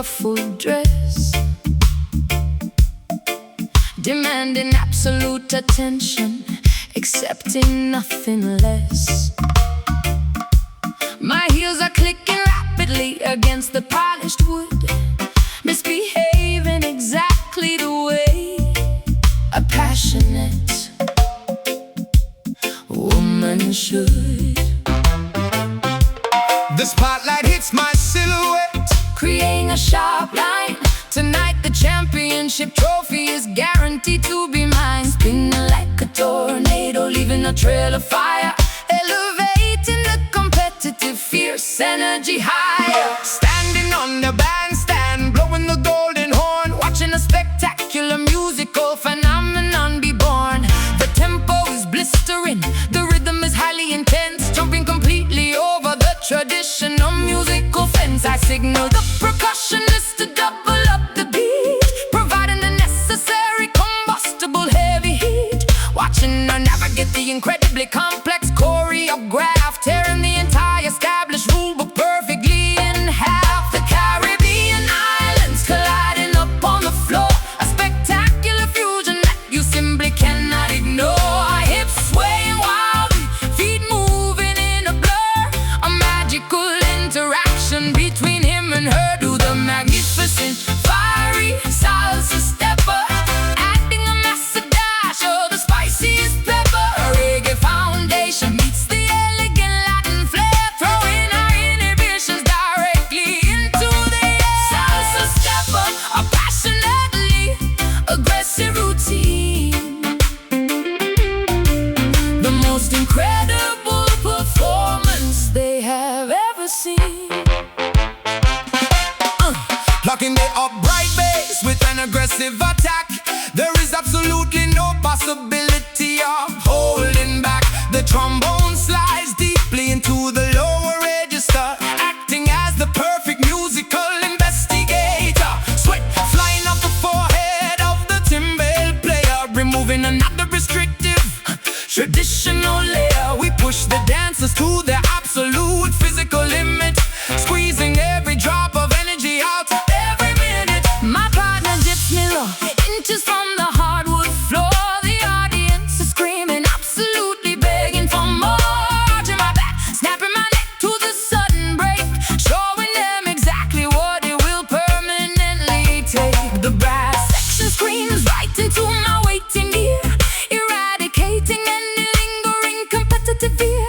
ruffled dress, demanding absolute attention, accepting nothing less. My heels are clicking rapidly against the polished wood, misbehaving exactly the way a passionate woman should. The spotlight hits my silhouette, creating a sharp line. Tonight the championship trophy is guaranteed to be mine. Spinning like a tornado, leaving a trail of fire, elevating the competitive, fierce energy higher. standing on the bandstand, blowing the golden horn, Watching a spectacular musical phenomenon be born. The tempo is blistering, the rhythm is highly intense, jumping completely over the traditional musical fence. I signal the percussionist to double up the beat, providing the necessary combustible heavy heat. Watching her navigate the incredibly complex choreograph, tearing the entire established rulebook perfectly in half. The Caribbean islands colliding up on the floor, a spectacular fusion that you simply cannot ignore. Hips swaying wildly, feet moving in a blur, a magical interaction between him and her. Do the magnificent fiery salsa stepper, adding a massive dash of the spiciest pepper. A reggae foundation meets the elegant Latin flair, throwing our inhibitions directly into the air. Salsa stepper, a passionately aggressive routine, the most incredible performance they have ever seen. locking the upright bass with an aggressive attack. There is absolutely no possibility of holding back. The trombone slides deeply into the lower register, acting as the perfect musical investigator. Sweat flying off the forehead of the timbale player, removing another restrictive traditional layer. We push the dancers to their absolute physical limit, squeezing every drop of energy out every minute. My partner dips me low, inches from the hardwood floor. The audience is screaming, absolutely begging for more. Arching my back, snapping my neck to the sudden break, showing them exactly what it will permanently take. The brass section screams right into my waiting ear, eradicating any lingering competitive fear.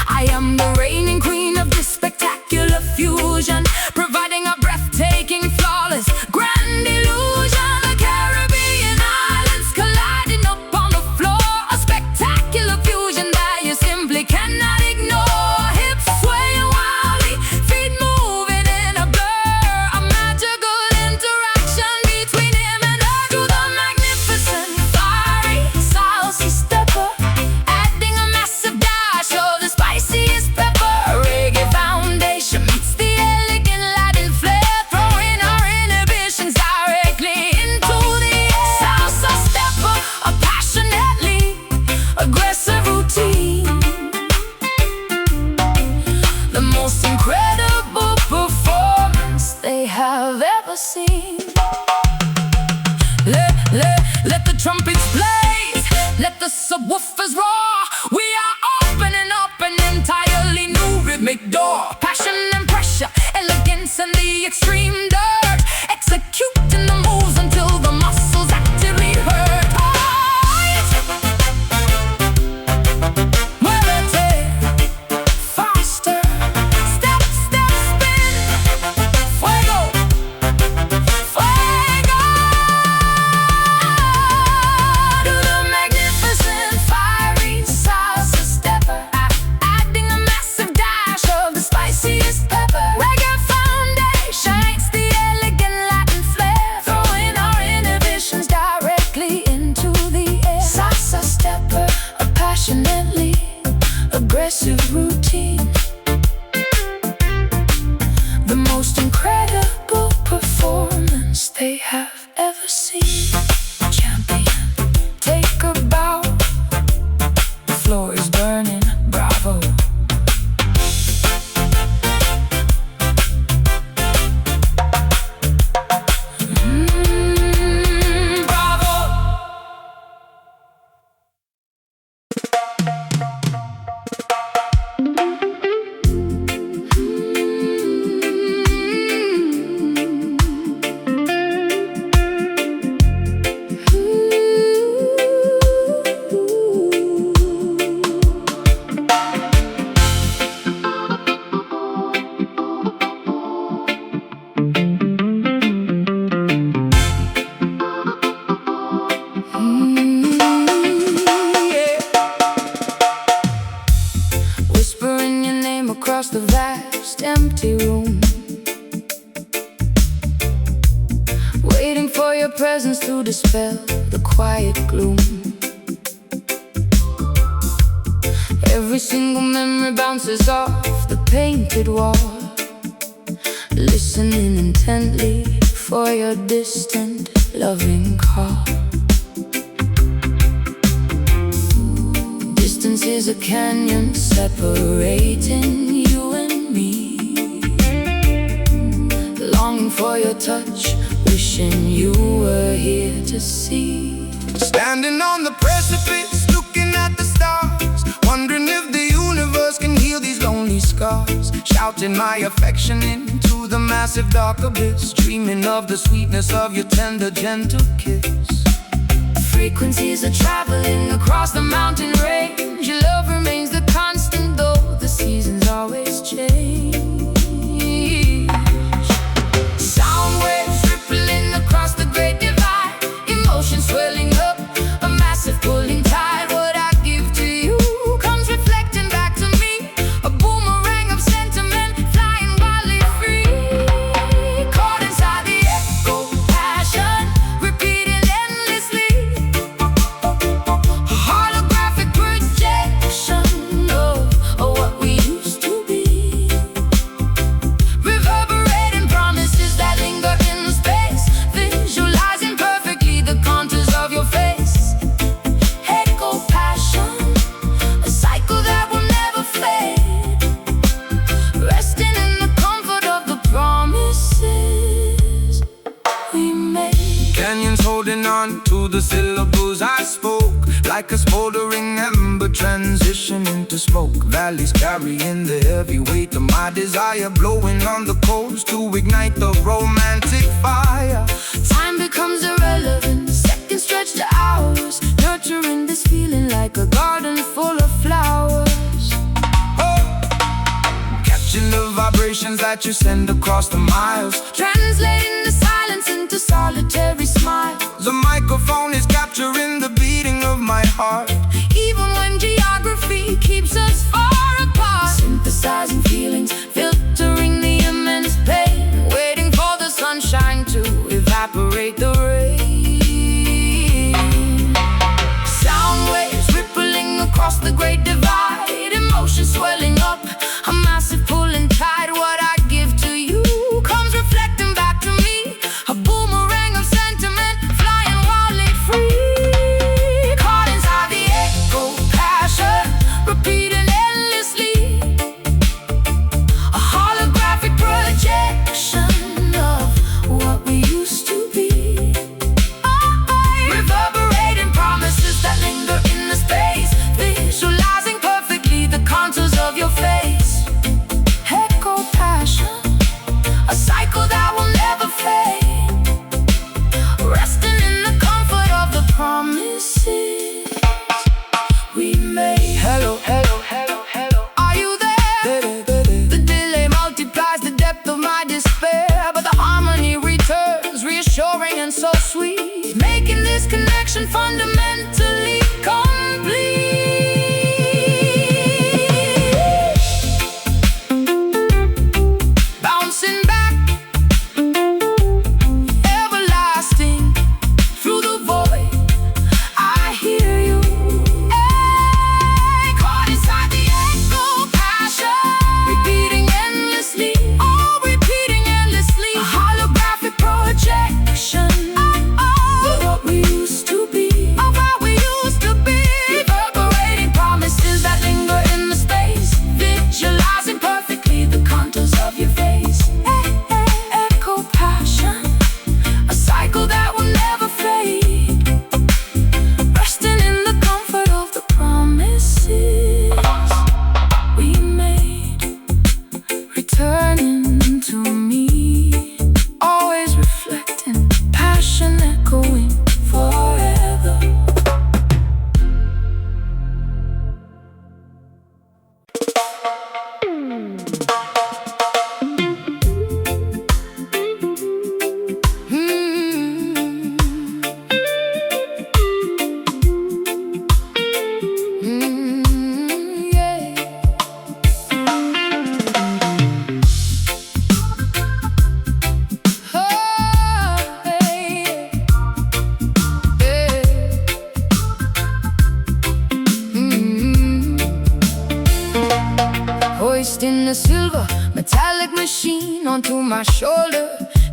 I am the reigning queen of this spectacular fusion, providing a breathtaking, flawless, grand illusion. The Caribbean islands colliding up on the floor, a spectacular fusion that you simply cannot ignore. Hips swaying wildly, feet moving in a blur, a magical interaction between him and her. To the magnificent fiery salsa stepper, adding a massive dash of the spiciest pepper. A reggae foundation meets the elegant Latin flair, throwing our inhibitions directly into the air. Salsa stepper, a passionately aggressive routine, the most incredible performance they have ever seen. Let the trumpets blaze, let the subwoofers roar. We are opening up an entirely new rhythmic door. Passion and pressure, elegance and the extreme dirt, executing the moves until the muscles actively hurt. Faster, step, step, spin. Fuego, fuego. To the magnificent fiery salsa stepper, adding a massive dash of the spiciest pepper. Reggae foundation meets the elegant Latin flair, throwing our inhibitions directly into the air. Salsa stepper, a passionately aggressive routine, the most incredible performance they have ever seen. Champion, take a bow. The floor is burning, bravo. almost empty room, waiting for your presence to dispel the quiet gloom. Every single memory bounces off the painted wall, listening intently for your distant, loving call. Distance is a canyon separating you and me, longing for your touch, wishing you were here to see. Standing on the precipice, looking at the stars, wondering if the universe can heal these lonely scars. Shouting my affection into the massive dark abyss, dreaming of the sweetness of your tender, gentle kiss. Frequencies are traveling across the mountain range. Your love remains the constant, though the seasons always change. Sound waves rippling across the great divide, emotions swelling up, a massive pulling tide. What I give to you comes reflecting back to me, a boomerang of sentiment flying wildly free. Caught inside the echo, passion repeating endlessly, a holographic projection of what we used to be, reverberating promises that linger in space, visualizing perfectly the contours of your face. Echo, passion, a cycle that will never fade, resting in the comfort of the promises we made. Canyons holding on to the syllables I spoke, like a smoldering ember transition into smoke. Valleys carrying the heavy weight of my desire, blowing on the coals to ignite the romantic fire. Time becomes irrelevant, seconds stretch to hours, nurturing this feeling like a garden full of flowers. Oh, catching the vibrations that you send across the miles, Translating the silence into solitary smiles. the microphone is capturing the beating of my heart. Even when geography keeps us far apart, synthesizing feelings, filtering the immense pain, waiting for the sunshine to evaporate the rain. Sound waves rippling across the great divide, emotions swelling up, a massive pulling tide. What I give to you comes reflecting back to me, a boomerang of sentiment flying wildly free. Caught inside the echo, passion repeating endlessly, a holographic projection of what we used to be, reverberating promises that linger in the space, visualizing perfectly the contours of your face. Echo, passion, a cycle that will never fade, resting in the comfort of the promises we made. Hello, hello, hello, hello. Are you there? The delay multiplies the depth of my despair, but the harmony returns, reassuring and so sweet, making this connection fundamentally complete. Bouncing back, everlasting, through the void, I hear you. Hey, caught inside the echo, passion repeating endlessly, oh, repeating endlessly, a holographic projection of what we used to be, of how we used to be, reverberating promises that linger in the space, visualizing perfectly the contours of your face. Echo, passion, a cycle that will never fade, resting in the comfort of the promises we made, returning to me, always reflecting, passion echoing forever. Dressed in a silver metallic machine onto my shoulder,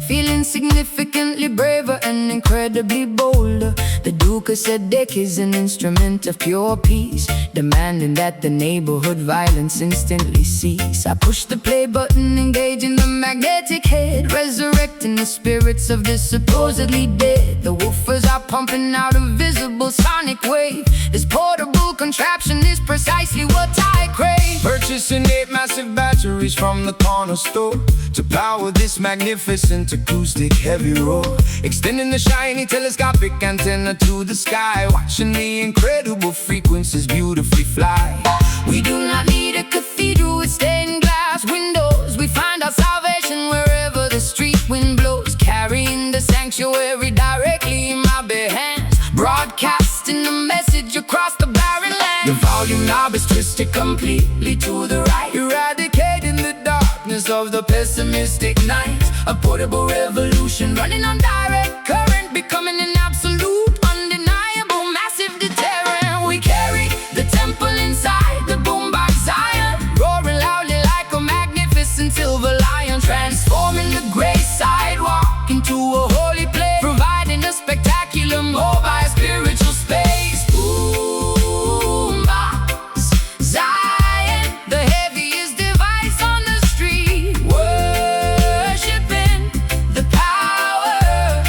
feeling significantly braver and incredibly bolder. The Duke said deck is an instrument of pure peace, demanding that the neighborhood violence instantly cease. I push the play button, engaging the magnetic head, resurrecting the spirits of the supposedly dead. The woofers are pumping out a visible sonic wave. This portable contraption is precisely what I crave. Purchasing 8 massive batteries from the corner store to power this magnificent acoustic heavy roar, extending the shiny telescopic antenna to the sky, watching the incredible frequencies beautifully fly. We do not need a cathedral with stained glass windows. We find our salvation wherever the street wind blows, carrying the sanctuary directly in my bare hands, broadcasting a message across the barren land. The volume knob is twisted completely to the right, eradicating the darkness of the pessimistic night. A portable revolution running on direct current, becoming an absolute, undeniable, massive deterrent. We carry the temple inside the boombox Zion, roaring loudly like a magnificent silver lion, transforming the gray sidewalk into a holy place, providing a spectacular mobile spiritual space. Boombox Zion, the heaviest device on the street, worshiping the power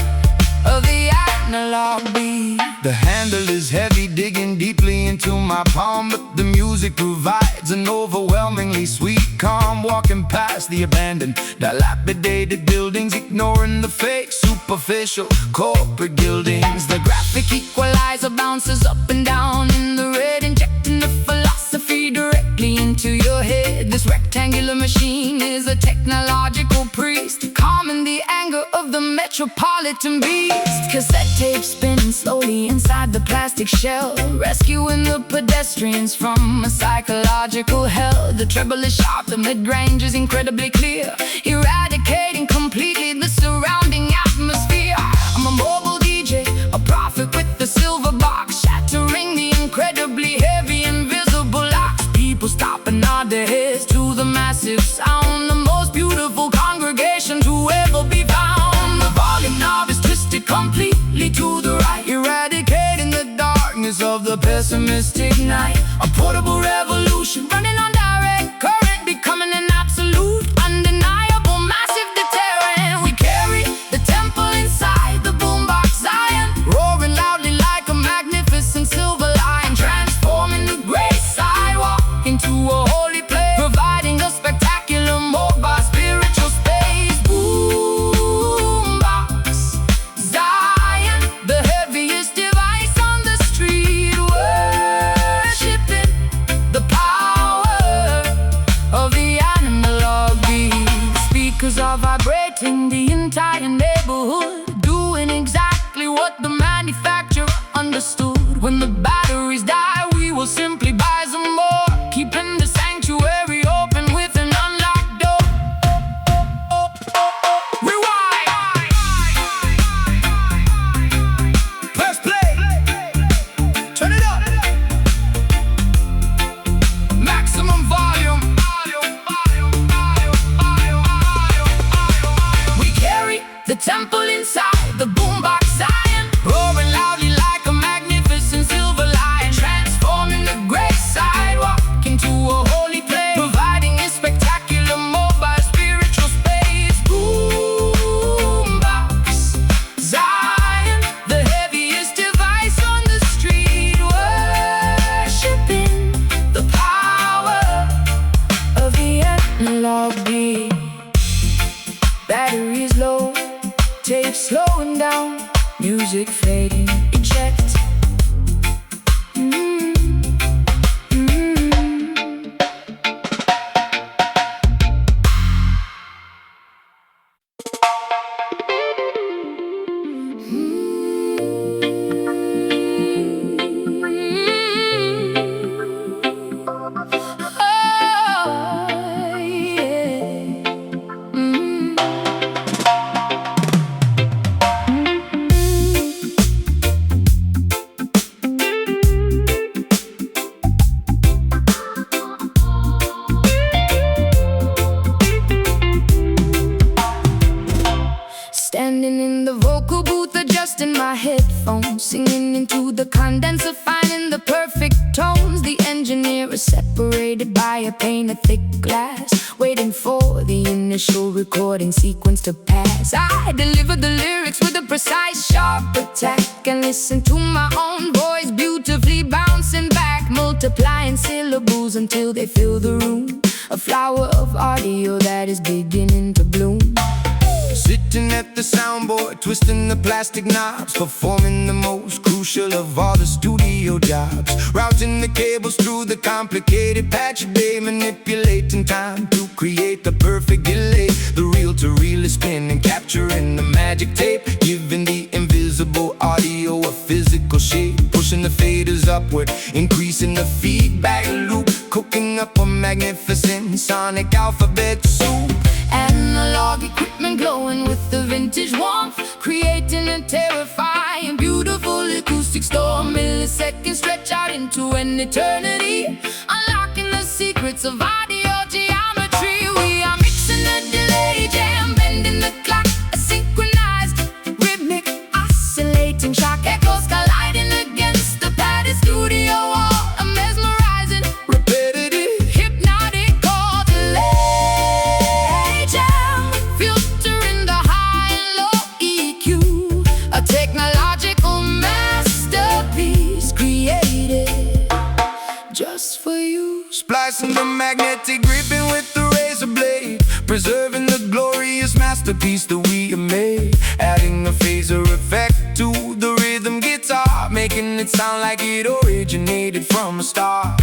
of the analog beat. The handle is heavy, digging deeply into my palm, but the music provides an overwhelmingly sweet calm. Walking past the abandoned, dilapidated buildings, ignoring the fake, superficial corporate gildings. The graphic equalizer bounces up and down in the red, injecting the philosophy directly into your head. This rectangular machine is a technological priest, calming the anger of the metropolitan beast. Cassette tape spinning slowly inside the plastic shell, rescuing the pedestrians from a psychological hell. The treble is sharp, the mid-range is incredibly clear, eradicating completely the surrounding atmosphere. I'm a mobile DJ, a prophet with the silver box, shattering the incredibly heavy invisible locks. People stop and nod their heads to the massive sound, the most beautiful congregation to ever be found. The volume knob is twisted completely to the right, eradicating the darkness of the pessimistic night. A portable revolution running on direct current, becoming an absolute, undeniable, massive deterrent. We carry the temple inside the boombox Zion, roaring loudly like a magnificent silver lion, transforming the gray sidewalk into a holy place, providing a spectacular mobile spiritual space. Boombox Zion, the heaviest device on the street, worshiping the power separated by a pane of thick glass, waiting for the initial recording sequence to pass. I deliver the lyrics with a precise, sharp attack, and listen to my own voice beautifully bouncing back, multiplying syllables until they fill the room. A flower of audio that is beginning to bloom. Sitting at the soundboard, twisting the plastic knobs, performing the most crucial of all the studio jobs, routing the cables through the complicated patch bay, manipulating time to create the perfect delay. The reel-to-reel is spinning, capturing the magic tape, giving the invisible audio a physical shape, pushing the faders upward, increasing the feedback loop, cooking up a magnificent sonic alphabet soup. Analog equipment glowing with the vintage warmth, creating a terrifying, beautiful acoustic storm. Milliseconds stretch out into an eternity, unlocking the secrets of audio geometry. We are mixing the delay jam, bending the clock, a synchronized, rhythmic, oscillating shock echoes colliding against the padded studio wall. A mesmerizing, repetitive, hypnotic chord delay jam, filtering the high and low EQ. A technological masterpiece created just for you. Splicing the magnetic ribbon with the razor blade, preserving the glorious masterpiece that we have made, adding a phaser effect to the rhythm guitar, making it sound like it originated from a star.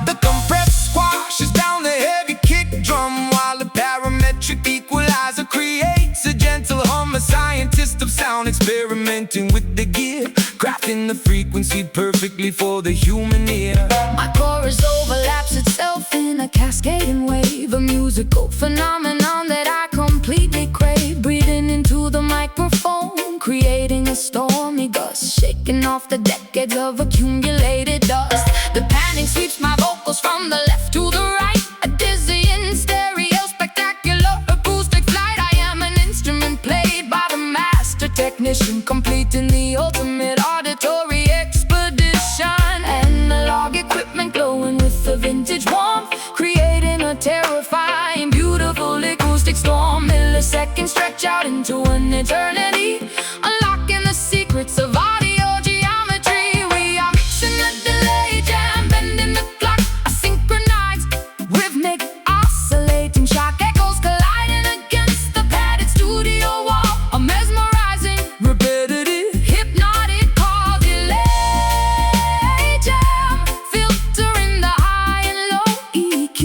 The compressed squashes down the heavy kick drum, while the parametric equalizer creates a gentle hum. A scientist of sound experimenting with the gear, crafting the frequency perfectly for the human ear. My chorus overlaps itself in a cascading wave, a musical phenomenon that I completely crave. Breathing into the microphone, creating a stormy gust, shaking off the decades of accumulated dust. The panic sweeps my vocals from the left to the right, a dizzying stereo, spectacular acoustic flight. I am an instrument played by the master technician, completing the ultimate auditory expedition. Analog equipment glowing with the vintage warmth, creating a terrifying, beautiful acoustic storm. Milliseconds stretch out into an eternity, unlocking the secrets of audio geometry. We are mixing the delay jam, bending the clock, a synchronized, rhythmic, oscillating shock echoes colliding against the padded studio wall. A mesmerizing, Repetitive, hypnotic chord delay jam, filtering the high and low EQ.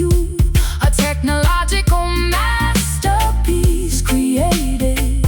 A technological masterpiece created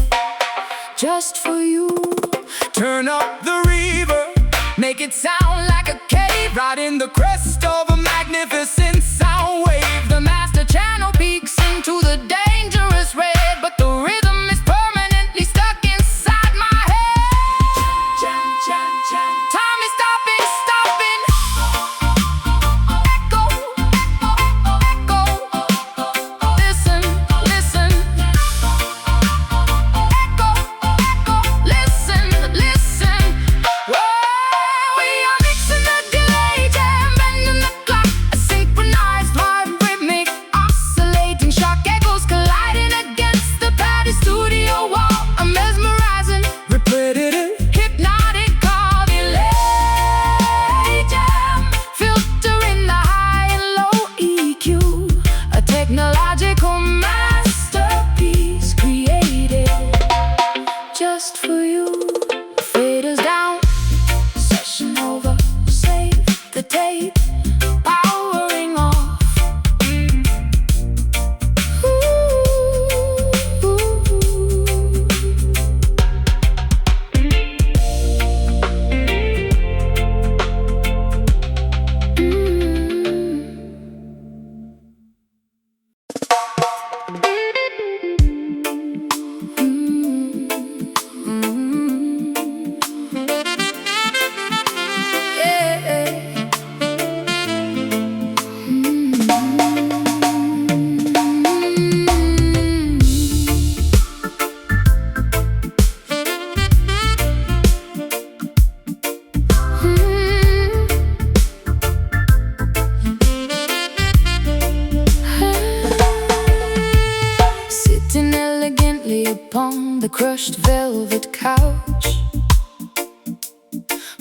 crushed velvet couch,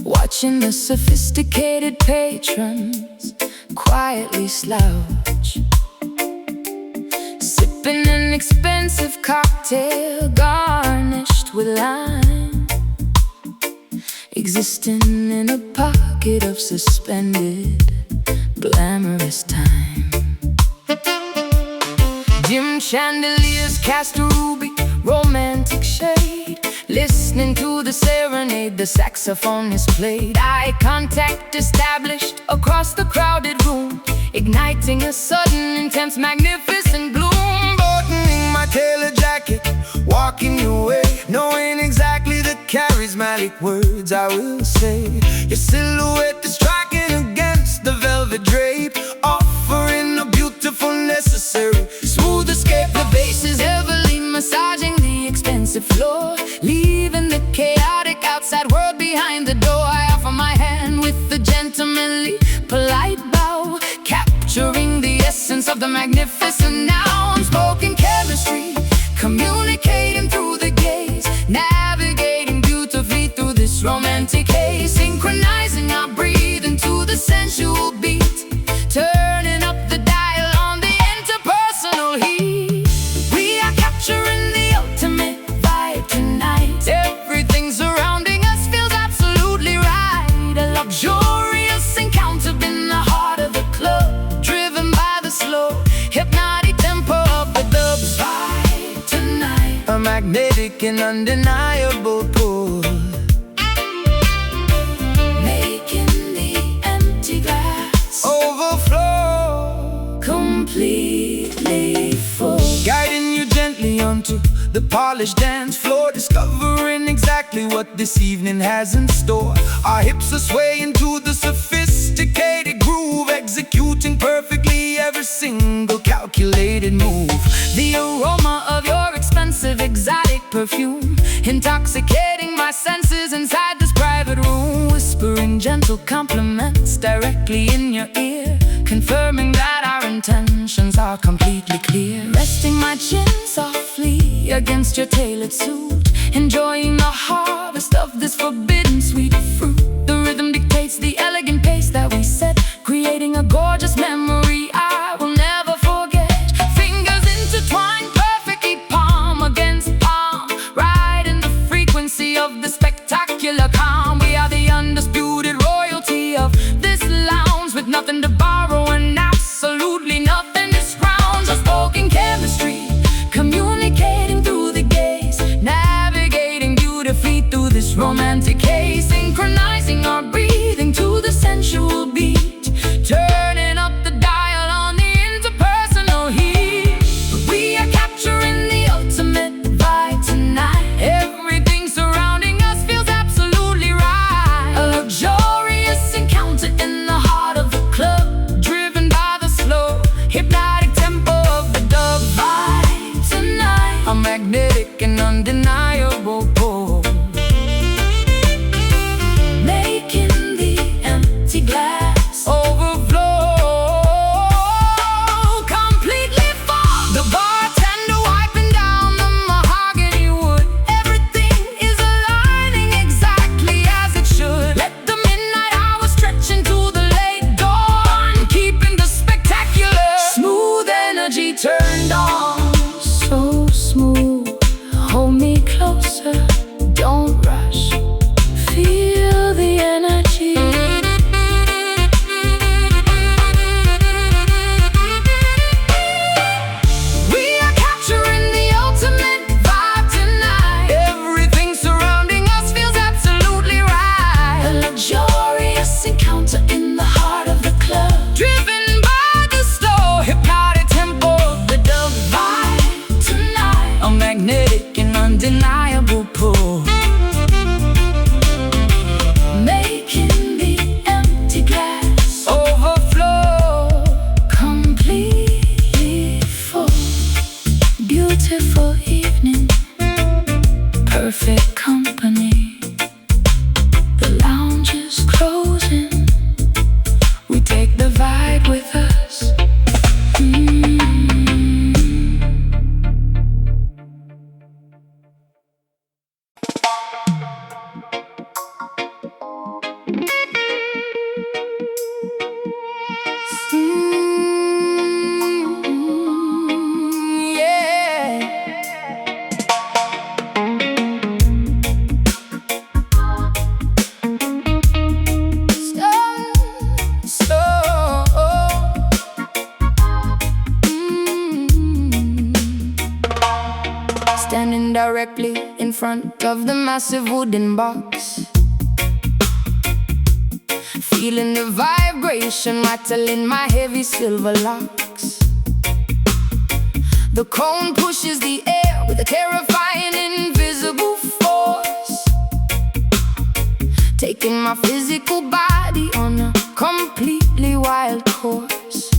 watching the sophisticated patrons quietly slouch, sipping an expensive cocktail garnished with lime, existing in a pocket of suspended glamorous time. Dim chandeliers cast a ruby romantic shade, listening to the serenade the saxophonist played. Eye contact established across the crowded room, igniting a sudden intense magnificent gloom. Buttoning my tailor jacket, walking your way, knowing exactly the charismatic words I will say. Your silhouette is striking against the velvet drape, offering a beautiful necessary smooth escape. The bass is heavily massaging the expensive floor, leaving the chaotic outside world behind the door. I offer my hand with a gentlemanly, polite bow, capturing the essence of the magnificent now. Unspoken chemistry, communicating through the gaze, navigating beautifully through this romantic haze, synchronizing our breathing to the sensual beat, turning up the dial on the interpersonal heat. We are capturing the ultimate vibe tonight. Everything surrounding us feels absolutely right. A luxurious encounter in the heart of the club, driven by the slow, hypnotic tempo of the dubs. Vibe tonight, A magnetic and undeniable pull, making the empty glass overflow, completely full. guiding you gently onto the polished dance floor, discovering exactly what this evening has in store. Our hips are swaying to the sophisticated groove, executing perfectly every single calculated move. The aroma of your expensive exotic perfume, intoxicating my senses inside this private room, whispering gentle compliments directly in your ear, confirming that our intentions are completely clear. Resting my chin softly against your tailored suit, enjoying the harvest of this forbidden sweet fruit. The rhythm dictates the elegant pace that we set, creating a gorgeous memory I will never forget. Fingers intertwined perfectly, palm against palm, riding the frequency of the spectacular calm. We are the undisputed royalty of this lounge, with nothing to borrow and absolutely nothing to scrounge. Unspoken chemistry, communicating through the gaze, navigating beautifully through this romantic haze, synchronizing our breathing to the sensual beat, turning up the dial on the interpersonal heat. We are capturing the ultimate vibe tonight. Everything surrounding us feels absolutely right. A luxurious encounter in the heart of the club, driven directly in front of the massive wooden box. Feeling the vibration rattling my heavy silver locks. The cone pushes the air with a terrifying invisible force, taking my physical body on a completely wild course.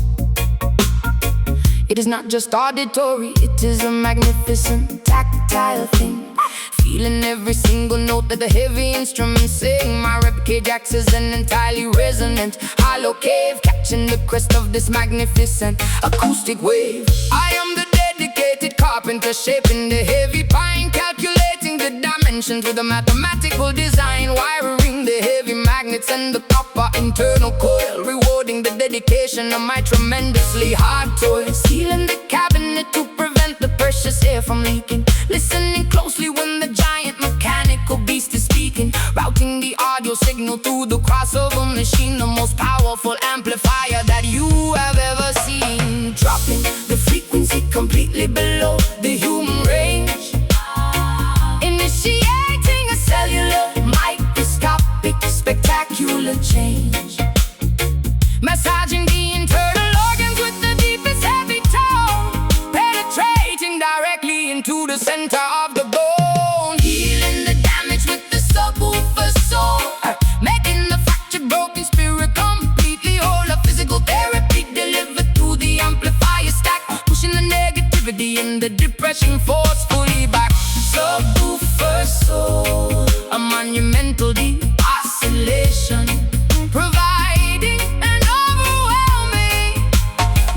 It is not just auditory, it is a magnificent tactile thing. Feeling every single note that the heavy instruments sing. My ribcage acts as an entirely resonant hollow cave, catching the crest of this magnificent acoustic wave. I am the dedicated carpenter, shaping the heavy pine, calculating the dimensions with a mathematical design, wiring the heavy magnets and the copper internal coil, rewarding the dedication of my tremendously hard toil. Sealing the cabinet to prevent the precious air from leaking, listening closely when the giant mechanical beast is speaking, routing the audio signal through the crossover machine, the most powerful amplifier that you have ever seen, dropping the frequency completely below the human range, initiating a cellular microscopic spectacular change, massaging the internal organs with the deepest heavy tone, penetrating directly into the center of the bone, healing the damage with the subwoofer soul, making the fractured broken spirit completely whole. A physical therapy delivered through the amplifier stack, pushing the negativity and the depression forcefully back. Subwoofer soul, a monumental deep oscillation, providing an overwhelming,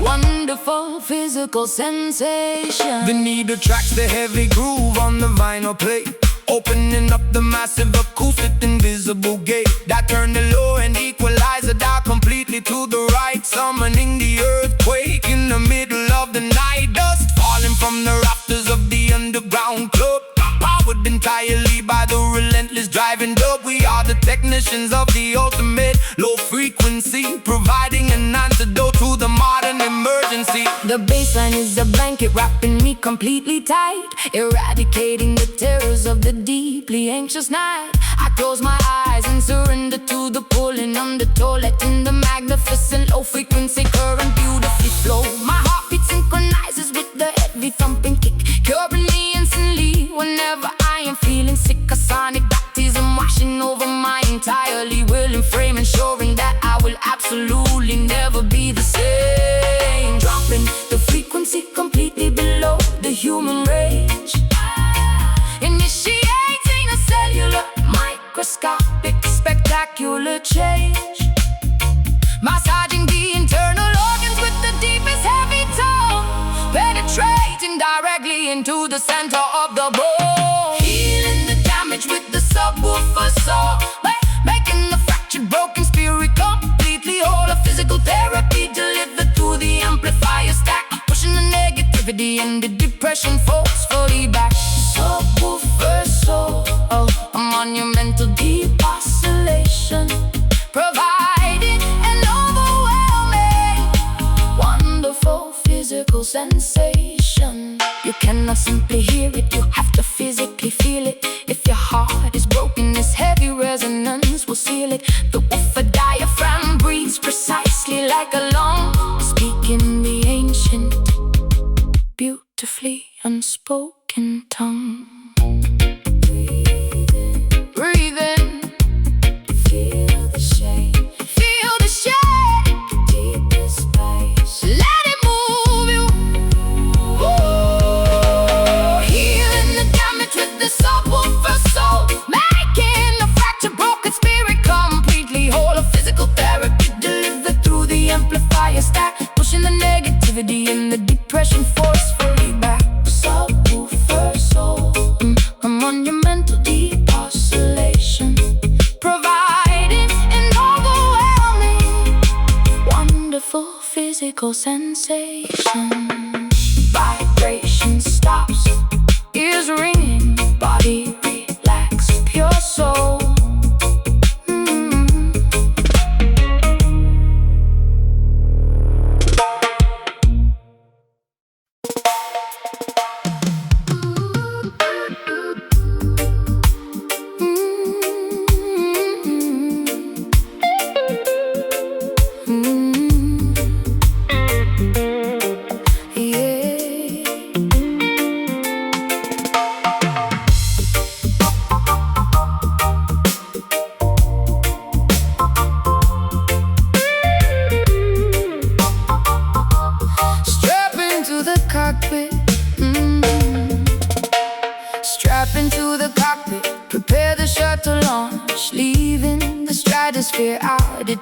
wonderful physical sensation. The need attracts the heavy groove on the vinyl plate, opening up the massive acoustic invisible gate that turned the low and equalizer down completely to the right, summoning the earthquake in the middle of the night. Dust falling from the rafters of the underground club, powered entirely by the relentless driving dub. We are the technicians of the ultimate low frequency, providing an antidote to the modern emergency. The bassline is a blanket wrapping me completely tight, eradicating the terrors of the deeply anxious night. I close my eyes and surrender to the pulling undertow, letting the magnificent low frequency current beautifully flow. My heartbeat synchronizes with the heavy thumping kick, curing me instantly whenever I am feeling sick. A sonic baptism washing over my entirely willing frame, ensuring that I will absolutely never be the same. Dropping the frequency completely below the human range, initiating a cellular microscopic spectacular change, massaging the internal organs with the deepest heavy tone, penetrating directly into the center of the bone, healing the damage with the subwoofer soul, making the fractured broken spirit completely whole. A physical therapy delivered through the amplifier stack, pushing the negativity and the depression forcefully back. Subwoofer soul, oh, a monumental deep oscillation, providing an overwhelming, wonderful physical sensation. You cannot simply hear it, you have to physically feel it. If your heart is broken, this heavy resonance will seal it. The woofer diaphragm breathes precisely like a lung, speaking the ancient, beautifully unspoken tongue. Breathe in, feel the shake, feel the shake, deepest space, let it move you. Ooh, healing the damage with the subwoofer soul, making the fractured broken spirit completely whole. A physical therapy delivered through the amplifier stack, pushing the negativity and the depression forcefully back. Subwoofer soul, a monumental deep oscillation, providing an overwhelming, wonderful physical sensation. Vibration stops, ears ringing, body relax, pure soul.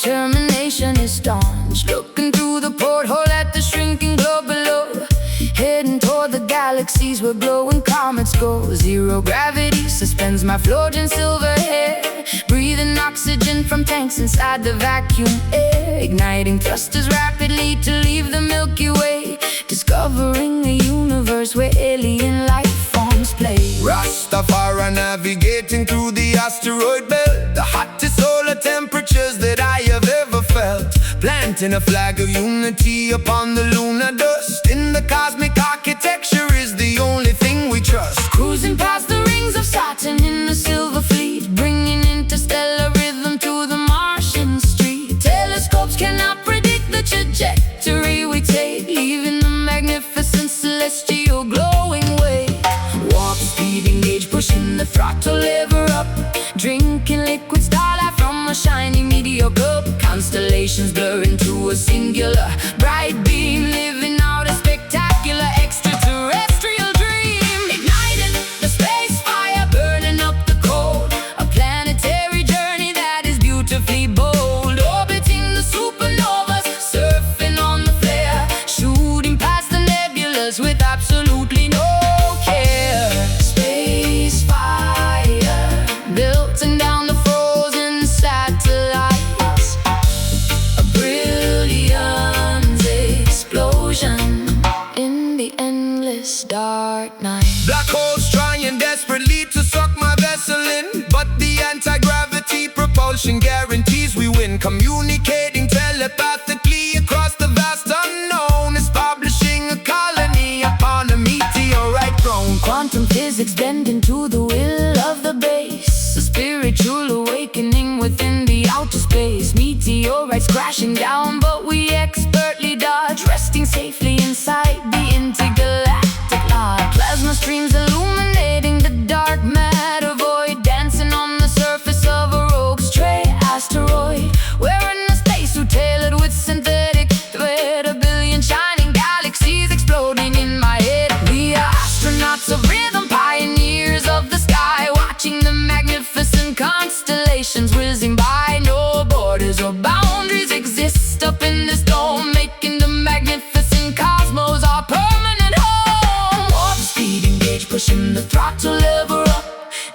determination is staunch. Looking through the porthole at the shrinking globe below, heading toward the galaxies where glowing comets go. Zero gravity suspends my floating silver hair, breathing oxygen from tanks inside the vacuum air, igniting thrusters rapidly to leave the Milky Way, discovering a universe where alien life forms play. Rastafari navigating through the asteroid belt, the hottest solar temperatures that I have ever felt, planting a flag of unity upon the lunar dust. In the cosmic architecture is the only thing we trust. Cruising past the rings of Saturn in the silver fleet, bringing interstellar rhythm to the Martian street. Telescopes cannot predict the trajectory we take, leaving the magnificent celestial glowing way. Warp speed engage, pushing the throttle lever up, drinking liquid starlight from a shiny meteor cup. Constellations blur into a singular bright beam, living out a spectacular extraterrestrial dream. Igniting the space fire, burning up the cold, a planetary journey that is beautifully bold. Orbiting the supernovas, surfing on the flare, shooting past the nebulas with absolutely no care. Space fire, melting down the frozen satellites, a brilliant explosion in the endless dark night. Black holes trying desperately to suck my vessel in, but the anti-gravity propulsion guarantees we win. Communicating telepathically across the vast unknown, establishing a colony upon a meteorite throne. Quantum physics bending to the will of the base, a spiritual awakening within the outer space. Meteorites crashing down, but we expertly dodge, resting safely inside the intergalactic lodge. Plasma streams illuminating the dark matter void, dancing on the surface of a rogue stray asteroid. Wearing a spacesuit tailored with synthetic thread, a billion shining galaxies exploding in my head. We are astronauts of rhythm, pioneers of the sky, watching the magnificent constellations whizzing by. No borders or boundaries exist up in this dome, making the magnificent cosmos our permanent home. Warp speed engage, pushing the throttle lever up,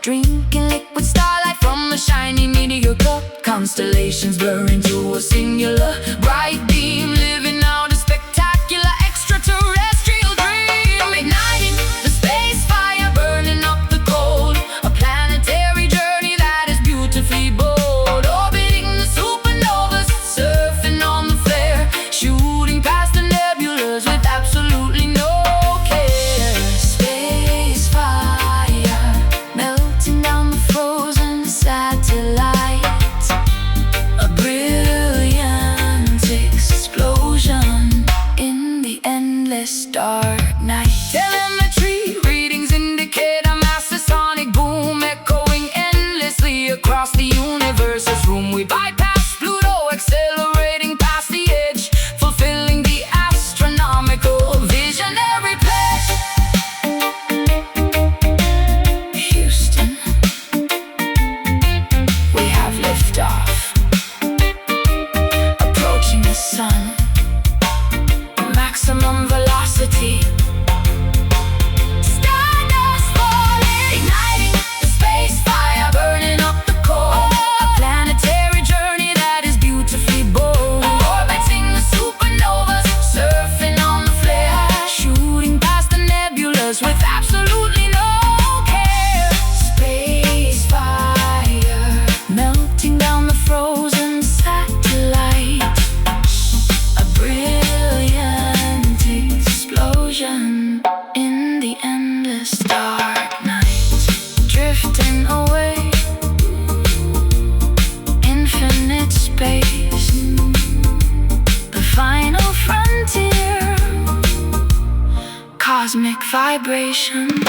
drinking liquid starlight from a shiny meteor cup. Constellations blur into a singular bright beam, living out a spectacular extraterrestrial dream. Igniting the space fire, burning up the cold, a planetary journey that is beautifully bold. Orbiting the supernovas, surfing on the flare, shooting past the nebulas with absolutely no care. Space fire, melting down the frozen satellites, a brilliant explosion in the endless dark night. Telemetry readings indicate a massive sonic boom, echoing endlessly across the universe's room. We bypass Pluto, accelerating past the edge, fulfilling the astronomical visionary pledge. Houston, we have liftoff, approaching the sun, maximum velocity. Stardust falling, igniting the space fire, burning up the coal, a planetary journey that is beautifully bold. Orbiting the supernovas, surfing on the flare, shooting past the nebulas with absolutely no care. Space fire, melting down the frozen satellite, a brilliant explosion in the endless dark night. Drifting away, infinite space, the final frontier, cosmic vibrations.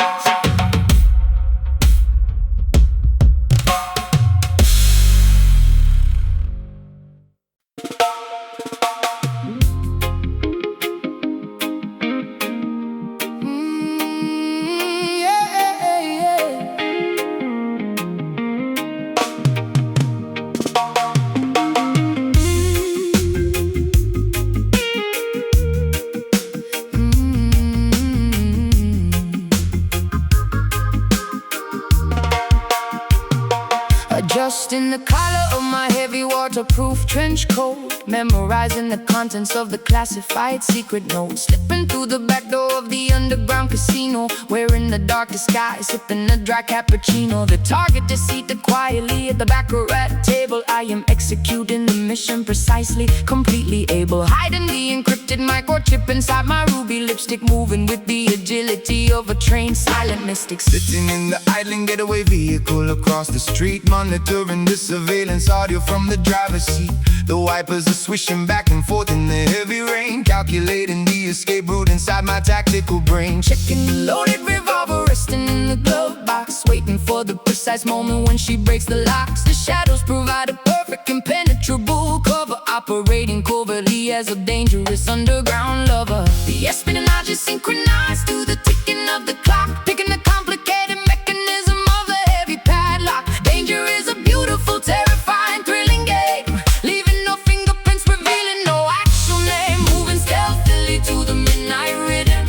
waterproof trench coat, memorizing the contents of the classified secret note. Slipping through the back door of the underground casino, wearing the darkest sky, sipping a dry cappuccino. The target is seated quietly at the baccarat table. I am executing the mission precisely, completely able. Hiding the encrypted microchip inside my ruby lipstick, moving with the agility of a trained silent mystic. Sitting in the idling getaway vehicle across the street, monitoring the surveillance audio from the driver's seat. The wipers are swishing back and forth in the heavy rain, calculating the escape route inside my tactical brain. Checking the loaded revolver resting in the glove box, waiting for the precise moment when she breaks the locks. The shadows provide a perfect impenetrable cover, operating covertly as a dangerous underground lover. The espionage is synchronized to the ticking of the clock, picking the complicated mechanism of the heavy padlock. Danger is a beautiful, terrifying, thrilling game, leaving no fingerprints, revealing no actual name. Moving stealthily to the midnight rhythm,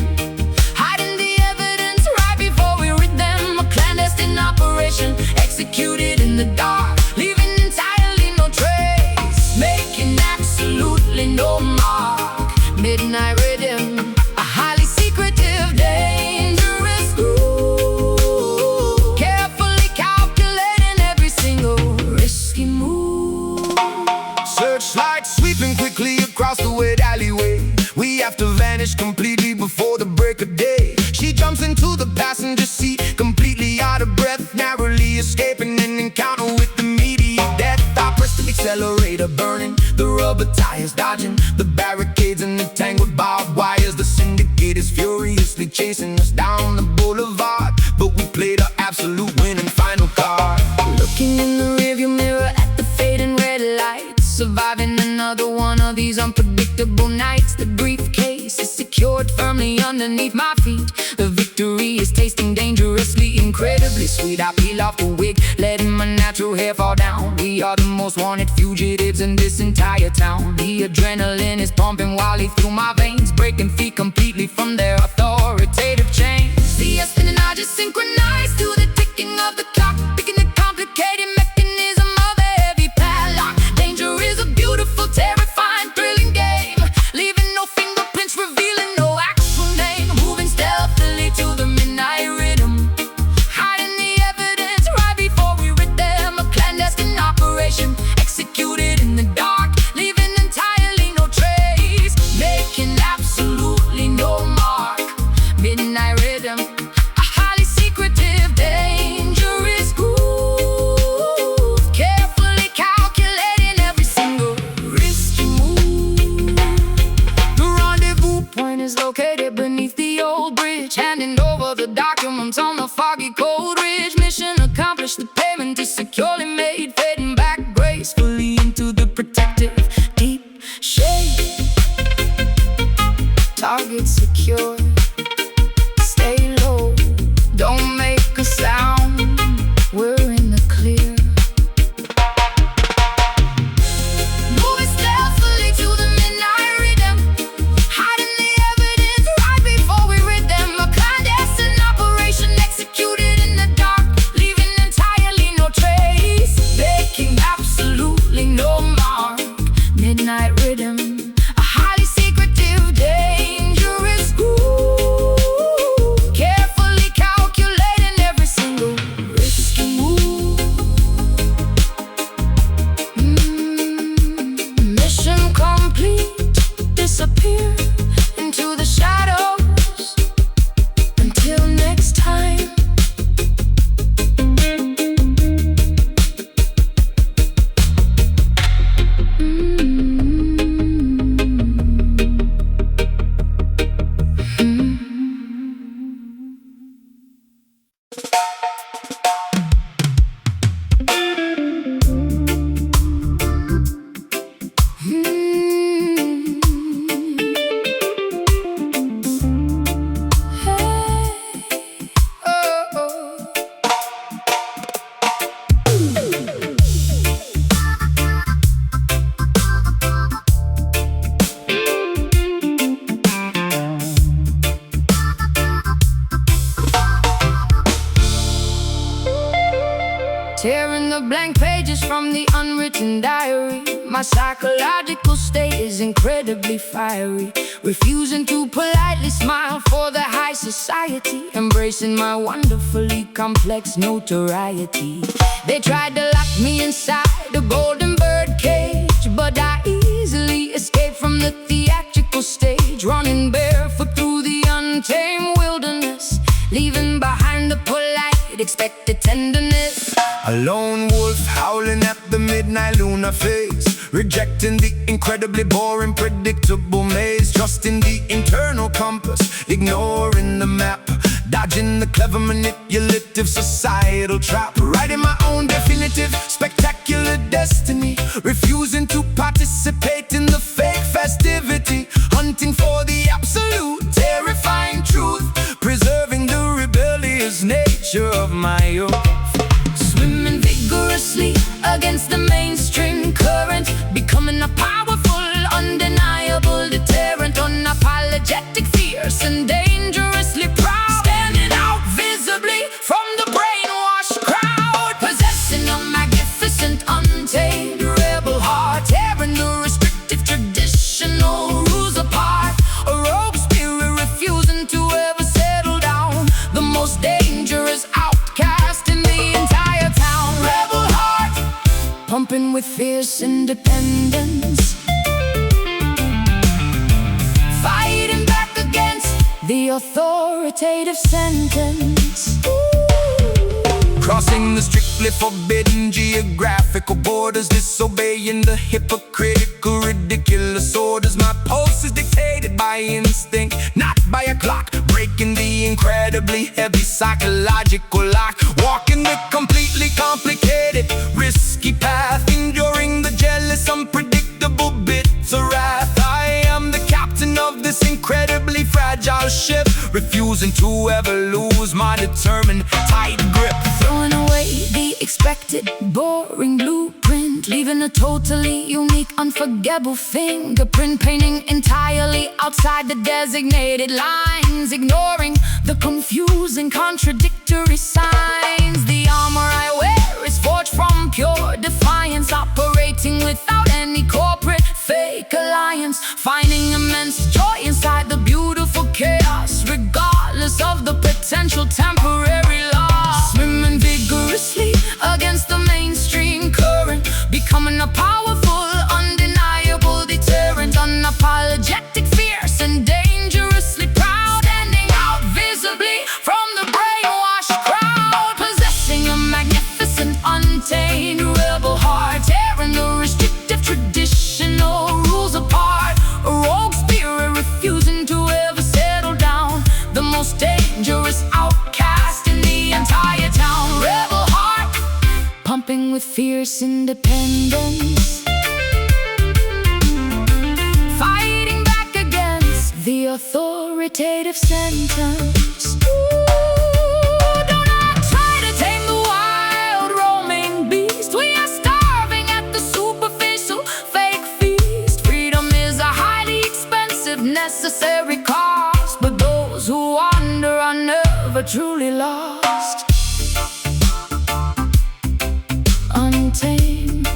hiding the evidence right before we read them. A clandestine operation executed in the dark, leaving entirely no trace, making absolutely no mark. Midnight rhythm, a highly secretive, dangerous groove, carefully calculating every single risky move. Searchlights sweeping quickly across the wet alleyway. We have to vanish completely before the break of day. She jumps into the passenger seat, completely out of breath, narrowly escaping an encounter with immediate death. I press the accelerator, burning the rubber tires, dodging the barricades and the tangled barbed wires. The syndicate is furiously chasing us down the boulevard, but we played our absolute winning final card. Looking in the rearview mirror at the fading red lights, surviving another one of these unpredictable nights. The briefcase is secured firmly underneath my feet. The victory is tasting dangerously, incredibly sweet. I peel off the wig, letting my natural hair fall down. We are the most wanted fugitives in this entire town. The adrenaline is pumping wildly through my veins, breaking free completely from their authoritative chains. The espionage is synchronized to the ticking of the clock, picking the complicated mechanism of the heavy padlock. Danger is a beautiful, terrifying, thrilling game, leaving no fingerprints, revealing no actual name. Moving stealthily to the midnight rhythm, hiding the evidence right before we rid them. A clandestine operation executed in the dark, leaving entirely no trace, making absolutely no mark. Midnight rhythm, a highly secretive, dangerous groove, carefully calculating every single risky move. The rendezvous point is located beneath the old bridge, handing over the documents on the foggy cold ridge. Mission accomplished, the payment is securely made, fading back gracefully into the protective deep shade. Target secure, stay low, don't make a sound, we're in the clear. Moving stealthily to the midnight rhythm, hiding the evidence right before we rid them. A clandestine operation executed in the dark, leaving entirely no trace, making absolutely no mark. Midnight rhythm, a highly secretive, dangerous groove, carefully calculating every single risky move. Mission complete, disappear into the shadows. Until next time. Tearing the blank pages from the unwritten diary, My psychological state is incredibly fiery, refusing to politely smile for the high society, embracing my wonderfully complex notoriety. They tried to lock me inside a golden bird cage, but I easily escaped from the theatrical stage, running barefoot through the untamed wilderness, leaving behind the polite, expected tenderness. A lone wolf howling at the midnight lunar phase, rejecting the incredibly boring, predictable maze, trusting the internal compass, ignoring the map, dodging the clever, manipulative societal trap, writing my own definitive, spectacular destiny, refusing to participate in the fake festivity, hunting for the absolute, terrifying truth, preserving the rebellious nature of my youth. Swimming vigorously against the mainstream current, becoming a powerful, undeniable deterrent, unapologetic, fierce and dangerously proud, standing out visibly from the brainwashed crowd, possessing a magnificent, untamed rebel heart, tearing the restrictive traditional rules apart, a rogue spirit refusing to ever settle down, the most dangerous outcast in the entire town. Rebel heart, pumping with fierce independence, fighting back against the authoritative sentence. Crossing the strictly forbidden geographical borders, disobeying the hypocritical, ridiculous orders. My pulse is dictated by instinct, not by a clock, breaking the incredibly heavy psychological lock, walking the completely complicated, risky path, enduring the jealous, unpredictable bitter wrath. I am the captain of this incredibly fragile ship, refusing to ever lose my determined tight grip. Throwing away the expected, boring blueprint, leaving a totally unique, unforgettable fingerprint, painting entirely outside the designated lines, ignoring the confusing, contradictory signs. The armor I wear is forged from pure defiance, operating without any corporate fake alliance, finding immense joy inside the beautiful chaos, regardless of the potential temporary loss. Swimming vigorously against the mainstream current, becoming a powerful, undeniable deterrent, unapologetic, fierce and dangerously proud, standing out visibly from the brainwashed crowd, possessing a magnificent, untamed rebel heart, tearing the restrictive traditional rules apart, a rogue spirit refusing to ever settle down, the most dangerous outcast in the entire town. Rebel heart, pumping with fierce independence, fighting back against the authoritative sentence. Do not try to tame the wild roaming beast. We are starving at the superficial fake feast. Freedom is a highly expensive, necessary cost, but those who wander are never truly lost. Untamed,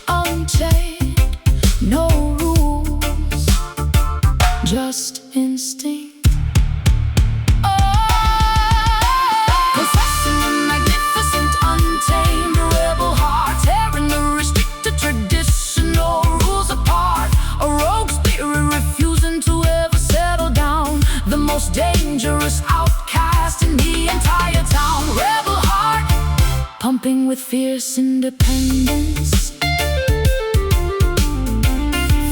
unchained, no rules, just instinct. Possessing a magnificent, untamed rebel heart, tearing the restricted traditional rules apart, a rogue spirit refusing to ever settle down, the most dangerous outcast in the entire town. Rebel heart, pumping with fierce independence,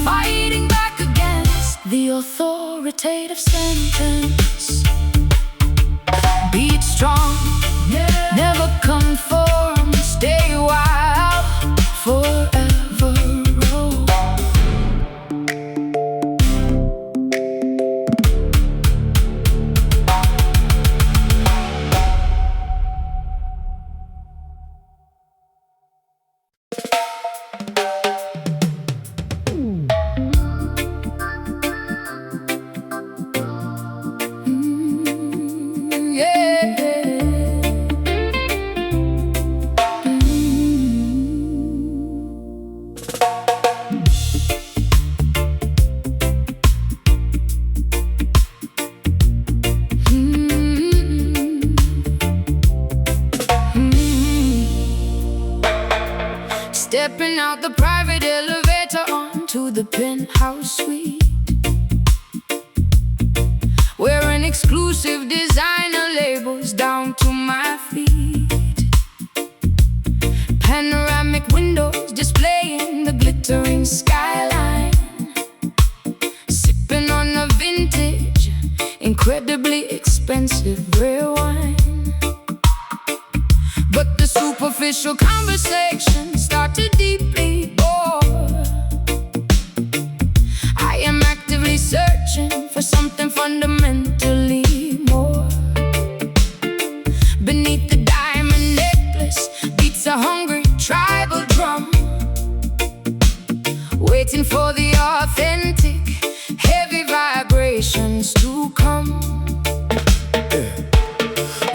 fighting back against the authoritative sentence. Beat strong, never conform, stay wild, forever roll. Yeah. out the private elevator onto the penthouse suite, wearing exclusive designer labels down to my feet. Panoramic windows displaying the glittering skyline, sipping on a vintage, incredibly expensive rare wine. But the superficial conversation started deeply bore. I am actively searching for something fundamentally more. Beneath the diamond necklace beats a hungry tribal drum, waiting for the authentic, heavy vibrations to come.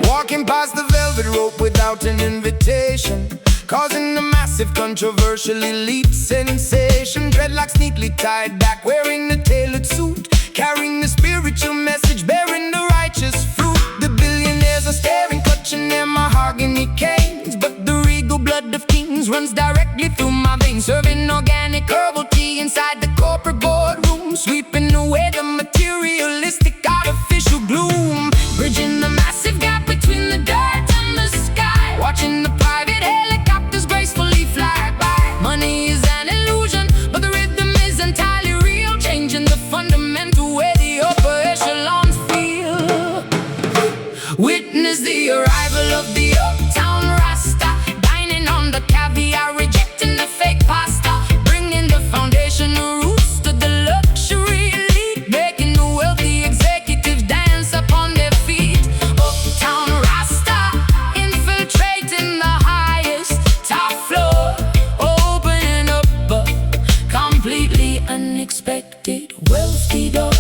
Walking past the velvet rope without an invitation, causing a massive controversial elite sensation. Dreadlocks neatly tied back, wearing the tailored suit, carrying the spiritual message, bearing the righteous fruit. The billionaires are staring, clutching their mahogany canes, but the regal blood of kings runs directly through my veins. Serving organic herbal tea inside the corporate boardroom, sweeping away the materialistic artificial gloom. Bridging the massive gap between the dirt and the sky, watching the private helicopters gracefully fly by. Money is an illusion, but the rhythm is entirely real, changing the fundamental way the upper echelons feel. Witness the arrival of the uptown Rasta, dining on the caviar, rejecting the fake pasta, bringing the foundational roots to the luxury elite, making the wealthy executives dance upon their feet. Uptown Rasta, infiltrating the highest top floor, opening up a completely unexpected wealthy door.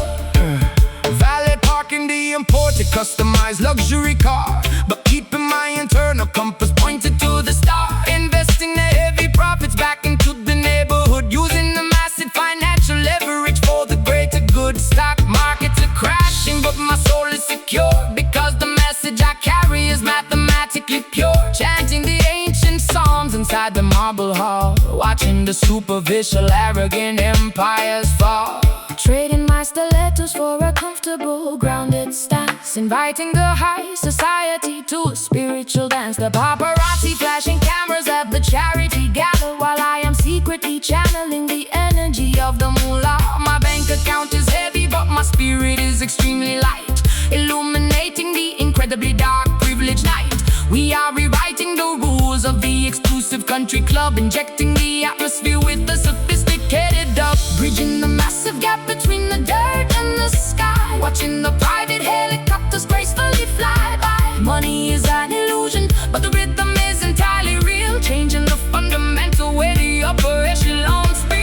Valet parking the imported, customized luxury car, but keeping my internal compass pointed to the star. Investing the heavy profits back into the neighborhood, using the massive financial leverage for the greater good. Stock markets are crashing, but my soul is secure, because the message I carry is mathematically pure. Chanting the ancient psalms inside the marble hall, watching the superficial arrogant empires fall. Trading my stilettos for a comfortable, grounded stance, inviting the high society to a spiritual dance. The paparazzi flashing cameras at the charity gather, while I am secretly channeling the energy of the moolah. My bank account is heavy, but my spirit is extremely light, illuminating the incredibly dark, privileged night. We are rewriting the rules of the exclusive country club, injecting the atmosphere with a sophisticated dub. Bridging the massive gap between the dirt and the sky, watching the private helicopters gracefully fly by. Money is an illusion, but the rhythm is entirely real, changing the fundamental way the upper echelons feel.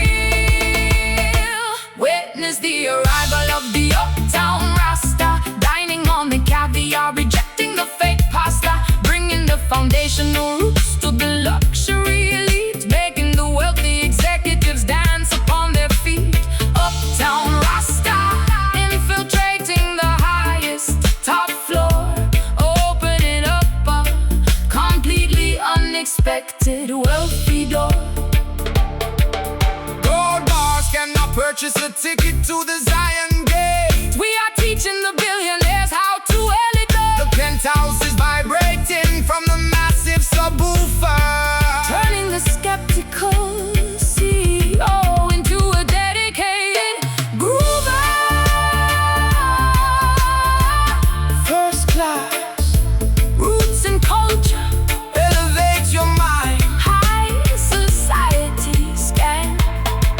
Witness the arrival of the uptown Rasta, dining on the caviar, rejecting the fake pasta, bringing the foundational roots to the luxury elite, making the wealthy executives dance upon their feet. Uptown Rasta, infiltrating the highest top floor, opening up a completely unexpected wealthy door. Gold bars cannot purchase a ticket to the Zion Gate. We are teaching the billionaires how to elevate. The penthouse is vibrating from the massive subwoofer, Turning the skeptical CEO into a dedicated groover. First class, roots and culture, elevate your mind. high society scan.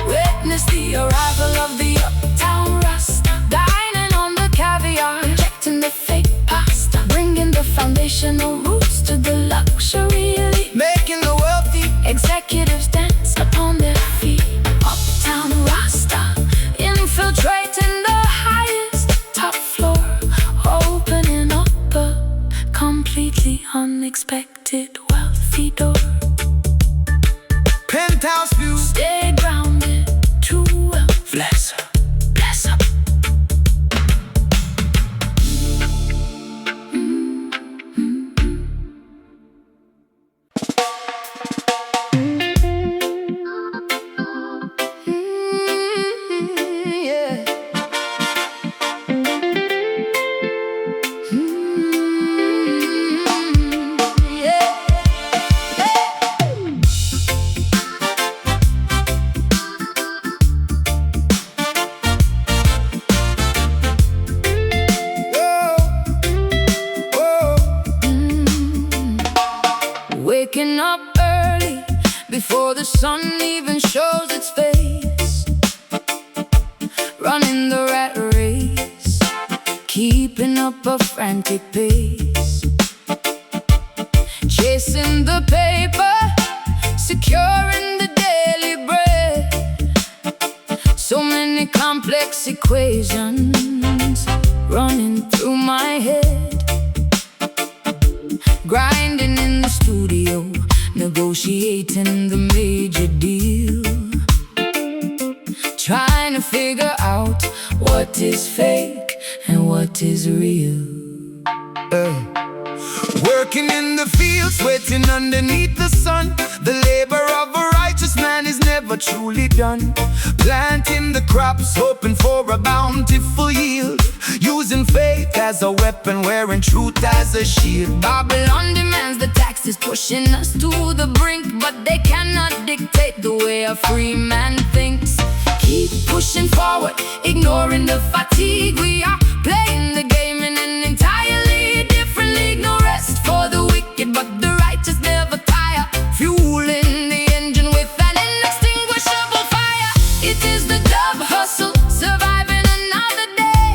Witness the arrival of the uptown Rasta, dining on the caviar, rejecting the fake pasta, bringing the foundational roots to the luxury elite, Making the wealthy executives dance upon their feet. Uptown Rasta, infiltrating the highest top floor, opening up a completely unexpected wealthy door. penthouse view. Stay grounded, true wealth. Bless her. Bless up. sun even shows its face, running the rat race, keeping up a frantic pace, chasing the paper, securing the daily bread. So many complex equations running through my head, grinding in the studio, negotiating the major deal, trying to figure out what is fake and what is real. Working in the field, sweating underneath the sun. The labor of a righteous man is never truly done. Planting the crops, hoping for a bountiful yield, using faith as a weapon, wearing truth as a shield. Babylon demands the taxes, pushing us to the brink, but they cannot dictate the way a free man thinks. Keep pushing forward, ignoring the fatigue. We are playing the game in an entirely different league. No rest for the wicked, but the righteous never tire, fueling the engine with an inextinguishable fire. It is the dub hustle, surviving another day,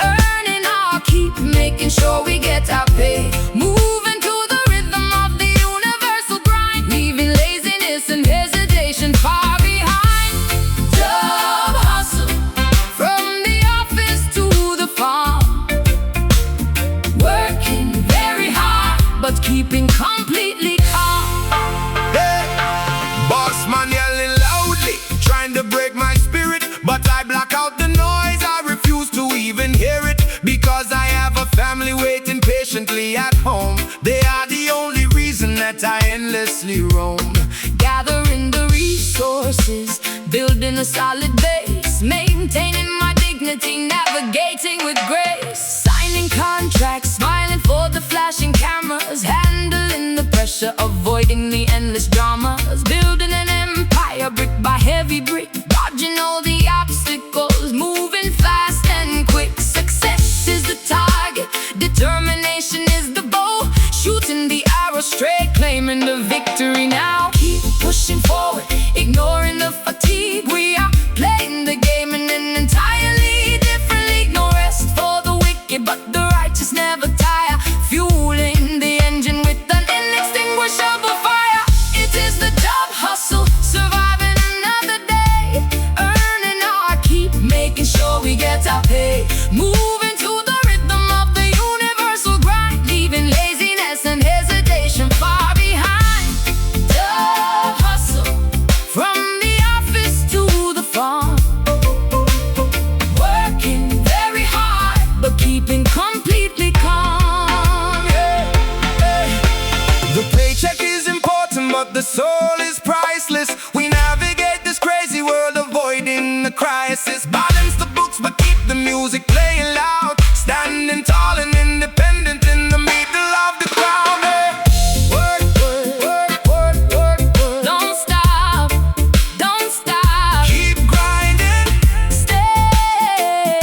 earning our keep, making sure we get our pay, moving to the rhythm of the universal grind, leaving laziness and hesitation far behind. Dub hustle, from the office to the farm, working very hard, but keeping completely calm. Hey, boss man yelling loudly, trying to break my spirit, but I block out the noise. I refuse to even hear it, because I have a family waiting patiently at home. They are the only reason that I endlessly roam. Gathering the resources, building a solid base, maintaining my dignity, navigating with grace, signing contracts, smiling for the flashing cameras, handling the pressure, avoiding the endless dramas, building an empire brick by heavy brick, dodging all the obstacles, moving fast and quick. Success is the target, determination is the bow, shooting the arrow straight, claiming the victory now. Keep pushing forward, ignoring the fatigue. We are playing the game in an entirely different league. No rest for the wicked, but the righteous never tire, fueling the engine with an inextinguishable fire. It is the dub hustle, surviving another day, earning our keep, making sure we get our pay, moving to the rhythm of the universal grind, leaving laziness and hesitation far behind. Dub hustle, from the office to the farm, working very hard, but keeping completely calm. The paycheck is important, but the soul is priceless. We navigate this crazy world, avoiding the crisis. Balance the books, but keep the music playing loud. Standing tall and independent in the middle of the crowd. Work, work, work, work, work, work. Don't stop, don't stop. Keep grinding. Stay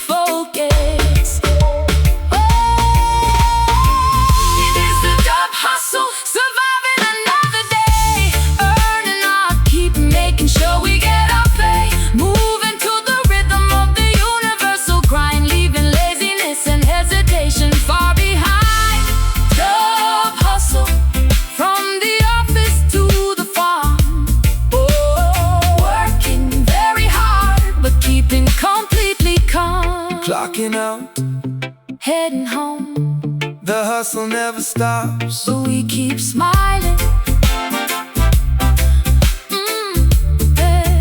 focused. Oh, it is the dub hustle, surviving another day, earning our keep, making sure we get our pay, moving to the rhythm of the universal grind, leaving laziness and hesitation far behind. Dub hustle, from the office to the farm, working very hard, but keeping completely calm. Clocking out, Heading home, the hustle never stops. so we keep smiling. Yeah.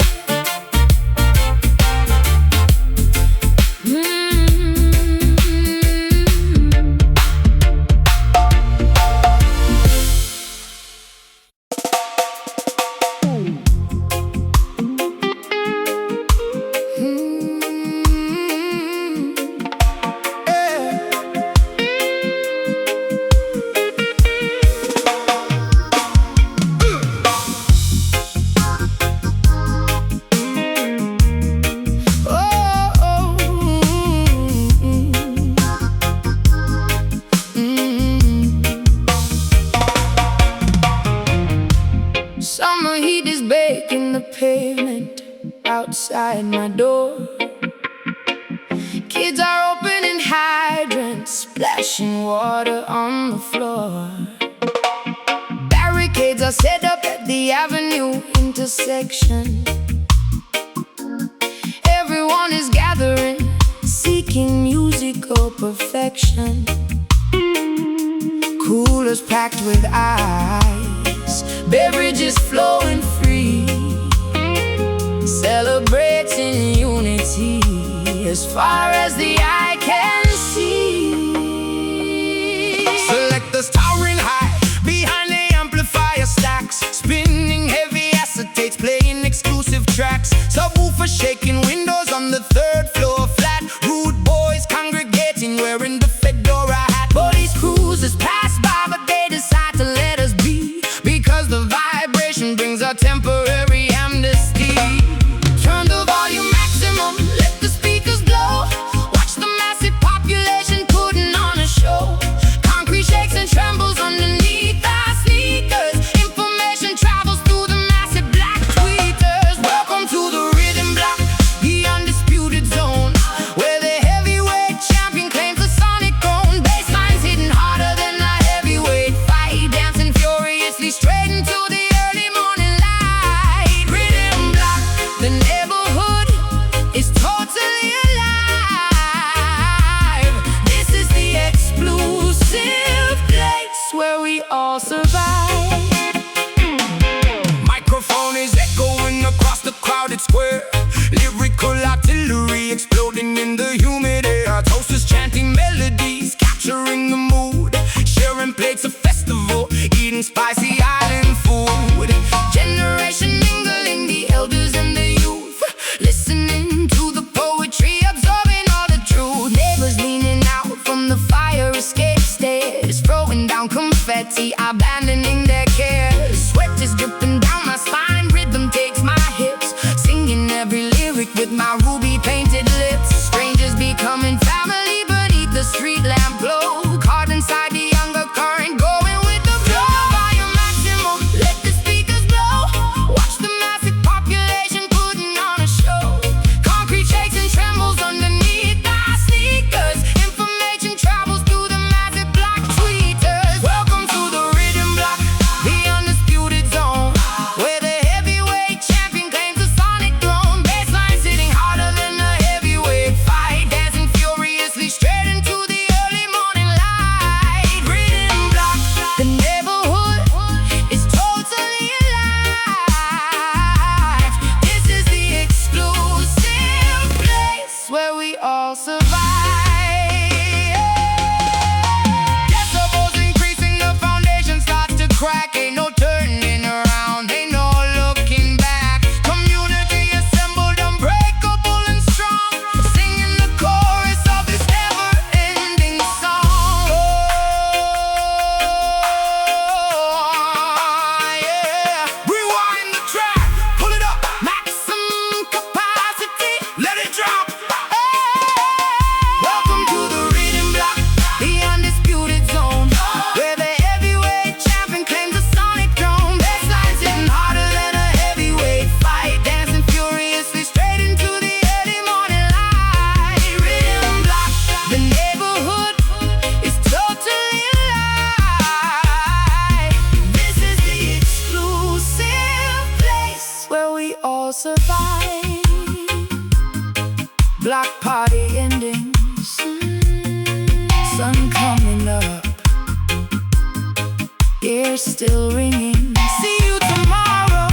Kids are opening hydrants, splashing water on the floor. Barricades are set up at the avenue intersection. Everyone is gathering, seeking musical perfection. Coolers packed with ice, beverages flowing free, celebrating unity as far as the eye can see. Select the towering high behind the amplifier stacks, spinning heavy acetates, playing exclusive tracks. Subwoofer shaking windows on the third floor flat. Rude boys congregating wearing the fedora hat. Police cruisers pass by but they decide to let us be, because the vibration brings a temporary amnesty. Turn the volume maximum, let the speakers blow. Watch the massive population putting on a show. Concrete shakes and trembles underneath our sneakers. Information travels through the massive black tweeters. Welcome to the rhythm block, the undisputed zone, where the heavyweight champion claims the sonic throne. Basslines hitting harder than a heavyweight fight, dancing furiously straight into the early morning light. Rhythm block, the neighborhood is totally alive. This is the exclusive place where we all survive. Microphone is echoing across the crowded square. Lyrical artillery exploding in the humid air. Toasters chanting melodies, capturing the mood. Sharing plates of festival, eating spicy island food. Generation mingling, the elders and the youth, listening to the poetry, absorbing all the truth. Neighbors leaning out from the fire escape stairs, throwing down confetti, abandoning their cares. Sweat is dripping down my spine, rhythm takes my hips, singing every lyric with my ruby painted lips. Strangers becoming family beneath the street lamp glow, caught inside the younger current, going with the flow. Volume maximum, let the speakers blow. Watch the massive population putting on a show. Concrete shakes and trembles underneath our sneakers. Information travels through the massive black tweeters. Welcome to the rhythm block, the undisputed zone, where the heavyweight champion claims the sonic throne. Basslines hitting harder than a heavyweight fight, dancing furiously straight into the early morning light. Rhythm block, the neighborhood is totally alive. This is the exclusive place where we all survive. Decibels increasing, the foundation starts to crack. Ain't no turning around, ain't no looking back. Community assembled, unbreakable and strong, singing the chorus of this never-ending song. Oh, yeah. Rewind the track, pull it up, maximum capacity, let it drop. Welcome to the rhythm block, the undisputed zone, where the heavyweight champion claims the sonic throne. Basslines hitting harder than a heavyweight fight, dancing furiously straight into the early morning light. Rhythm block, the neighborhood is totally alive. This is the exclusive place where we all survive. Block party endings, sun coming up, ears still ringing. See you tomorrow.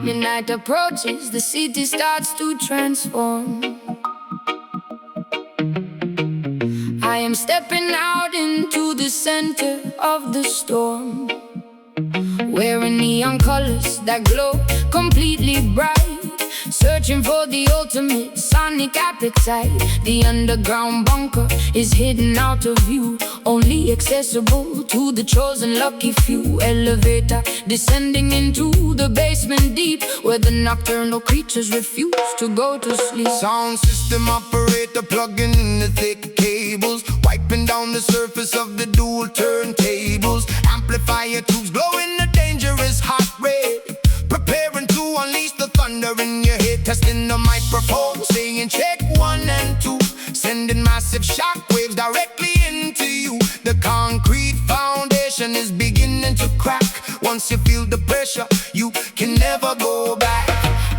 Midnight approaches, the city starts to transform. I am stepping out into the center of the storm, wearing neon colors that glow completely bright, searching for the ultimate sonic appetite. The underground bunker is hidden out of view, only accessible to the chosen lucky few. Elevator descending into the basement deep, where the nocturnal creatures refuse to go to sleep. Sound system operator plugging in the thick cables, wiping down the surface of the dual turntables. Amplifier tubes glowing a dangerous hot red, preparing to unleash the thunder in your head. Testing the microphone, saying check 1 and 2, sending massive shock waves directly into you. The concrete foundation is beginning to crack. Once you feel the pressure, you can never go back.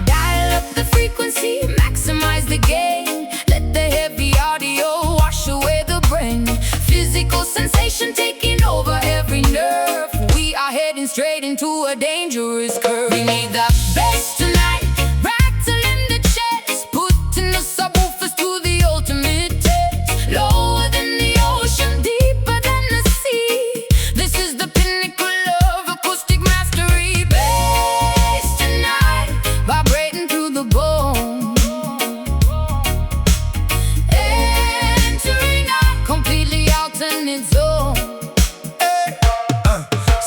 Dial up the frequency, maximize the gain. Let the heavy audio wash away the brain. Physical sensation taking over every nerve. We are heading straight into a dangerous curve. We need the bass tonight, rattling the chest, putting the subwoofers to the ultimate test. Lower than the ocean, deeper than the sea. This is the pinnacle of acoustic mastery. Bass tonight, vibrating through the bone, entering a completely alternate zone.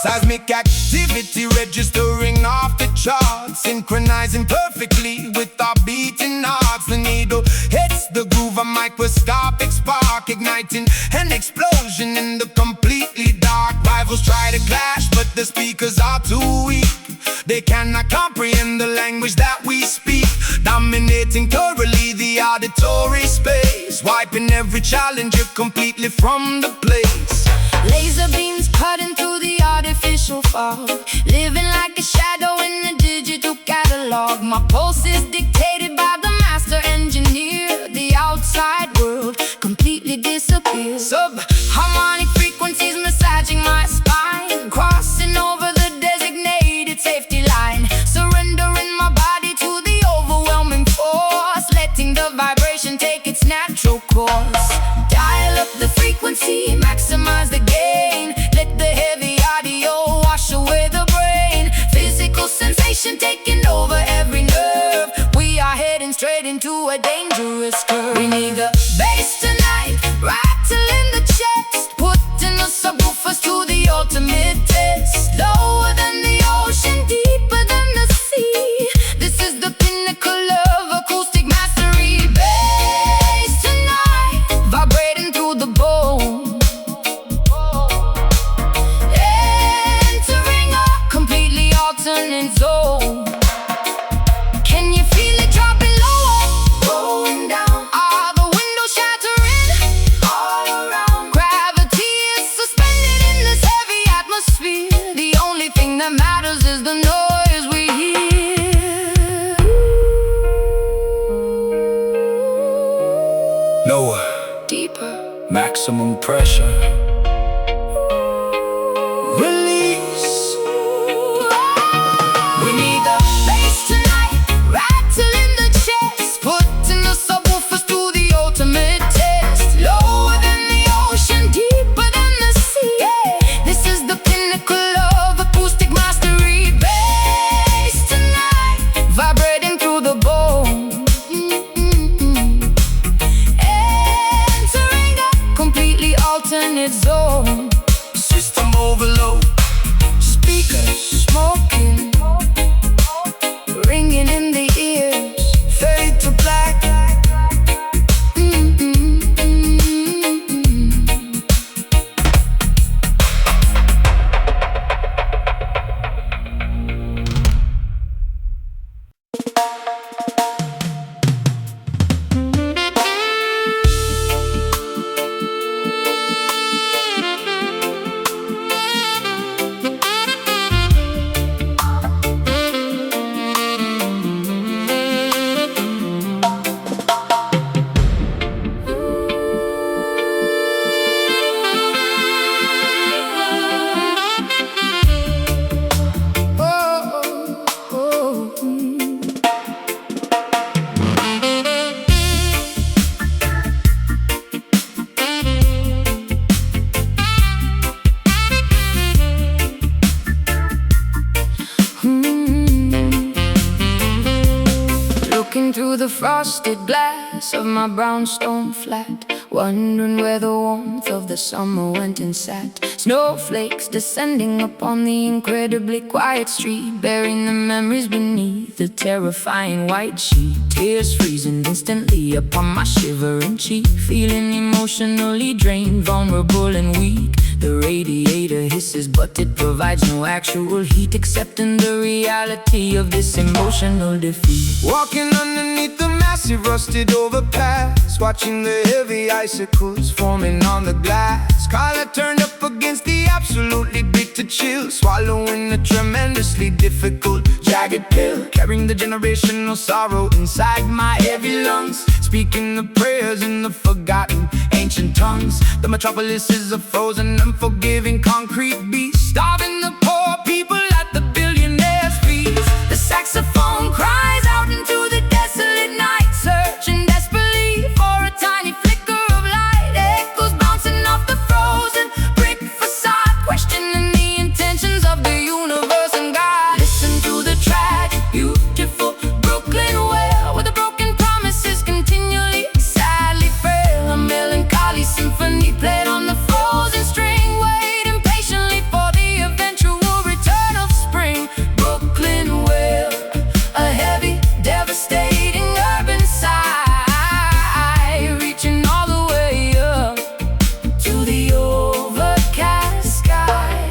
Seismic activity registering off the charts, synchronizing perfectly with our beating hearts. The needle hits the groove, a microscopic spark, igniting an explosion in the completely dark. Rivals try to clash, but the speakers are too weak. They cannot comprehend the language that we speak, dominating thoroughly the auditory space, wiping every challenger completely from the place. Laser beams cutting through the artificial fog, living like a shadow in the digital catalog. My pulse is dictated by the master engineer. The outside world completely disappears. Sub-harmonic frequencies massaging my spine, crossing over the designated safety line, surrendering my body to the overwhelming force, letting the vibration take its natural course. Dial up the frequency, maximize the gain. Let the heavy audio wash away the brain. Physical sensation taking over every nerve. We are heading straight into a dangerous curve. We need the bass tonight, rattling the chest, putting the subwoofers to the ultimate test. Lower than the ocean, deeper than the sea. This is the pinnacle of acoustic mastery. Bass tonight, vibrating through the bone, entering a completely alternate zone. Can you feel it dropping lower, going down? Are the windows shattering all around? Gravity is suspended in this heavy atmosphere. The only thing that matters is the noise we hear. Lower, Deeper, maximum pressure. Release. we need the bass tonight, rattling the chest, putting the subwoofers to the ultimate test. Lower than the ocean, deeper than the sea. This is the pinnacle of acoustic mastery. Bass tonight, vibrating through the bone, entering a completely alternate through the frosted glass of my brownstone flat, wondering where the warmth of the summer went and sat. Snowflakes descending upon the incredibly quiet street, burying the memories beneath the terrifying white sheet. Tears freezing instantly upon my shivering cheek, feeling emotionally drained, vulnerable and weak. The radiator hisses, but it provides no actual heat, accepting the reality of this emotional defeat. Walking underneath the massive rusted overpass, watching the heavy icicles forming on the glass. Collar turned up against the absolutely bitter chill, swallowing the tremendously difficult jagged pill, carrying the generational sorrow inside my heavy lungs, speaking the prayers in the forgotten ancient tongues. The metropolis is a frozen, unforgiving concrete beast, starving the poor people at the billionaires' feast. The saxophone cries out into the desolate night, searching desperately for a tiny flicker of light. Echoes bouncing off the frozen brick facade, questioning the intentions of the universe and God. Listen to the tragic, beautiful Brooklyn wail, where the broken promises continually sadly frail. A melancholy symphony played on the frozen string, waiting patiently for the eventual return of spring. Brooklyn wail, a heavy, devastating urban sigh, reaching all the way up to the overcast sky.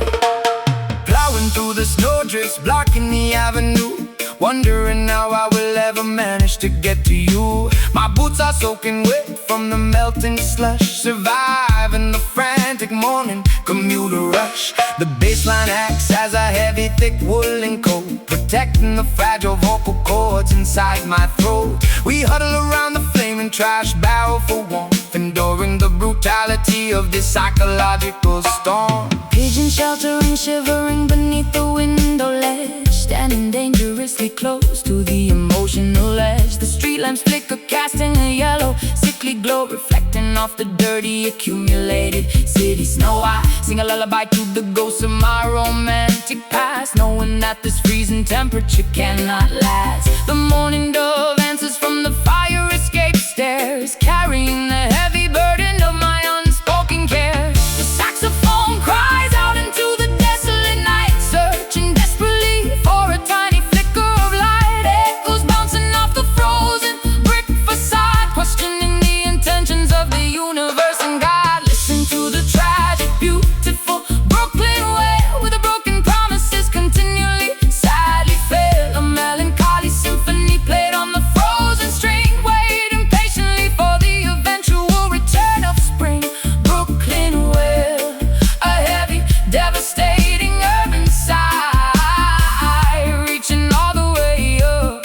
Plowing through the snowdrifts, blocking the avenue, wondering how I will ever manage to get to you. My boots are soaking wet from the melting slush, surviving the frantic morning commuter rush. The bassline acts as a heavy, thick woolen coat, protecting the fragile vocal cords inside my throat. We huddle around the flaming trash barrel for warmth, enduring the brutality of this psychological storm. Pigeons sheltering, shivering beneath the window ledge, standing dangerously close to the emotional edge. The street lamps flicker, casting a yellow, sickly glow, reflecting off the dirty, accumulated city snow. I sing a lullaby to the ghosts of my romantic past, knowing that this freezing temperature cannot last. The morning dove answers from the fire escape stairs, carrying the heavy burden of my unspoken care. The saxophone cries out into the desolate night, searching desperately for a tiny flicker of light. Echoes bouncing off the frozen brick facade, questioning the intentions of the universe and God. Listen to the tragic, beautiful Brooklyn wail, where the broken promises continually sadly fail. A melancholy symphony played on the frozen string, waiting patiently for the eventual return of spring. Brooklyn wail, a heavy, devastating urban sigh, reaching all the way up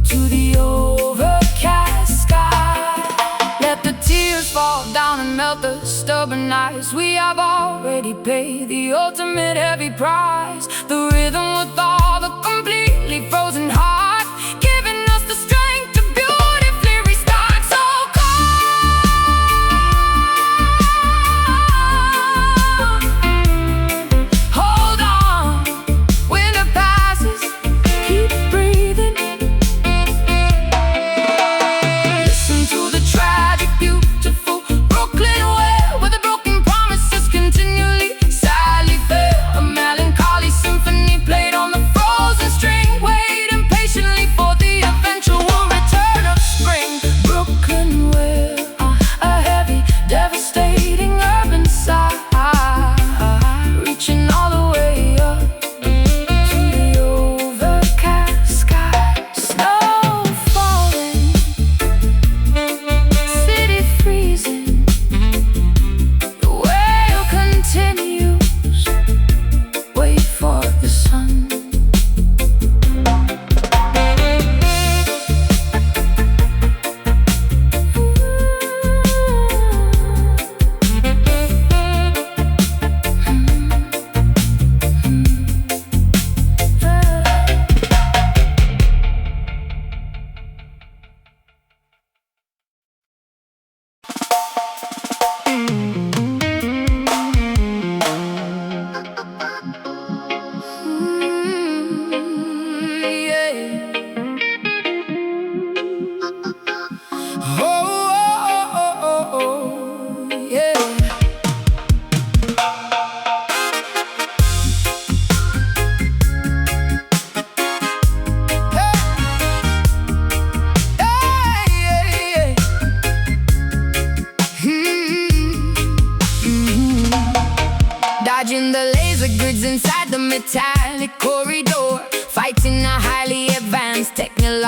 to the overcast sky. Let the tears fall down and melt the stubborn eyes. We have already paid the ultimate heavy price. The rhythm with all the completely frozen heart, giving us the strength to beautifully restart. So come, hold on, winter passes, keep breathing. Listen to the tragic, beautiful Brooklyn wail, where the broken promises continually sadly fail. A melancholy symphony played on the frozen string, waiting patiently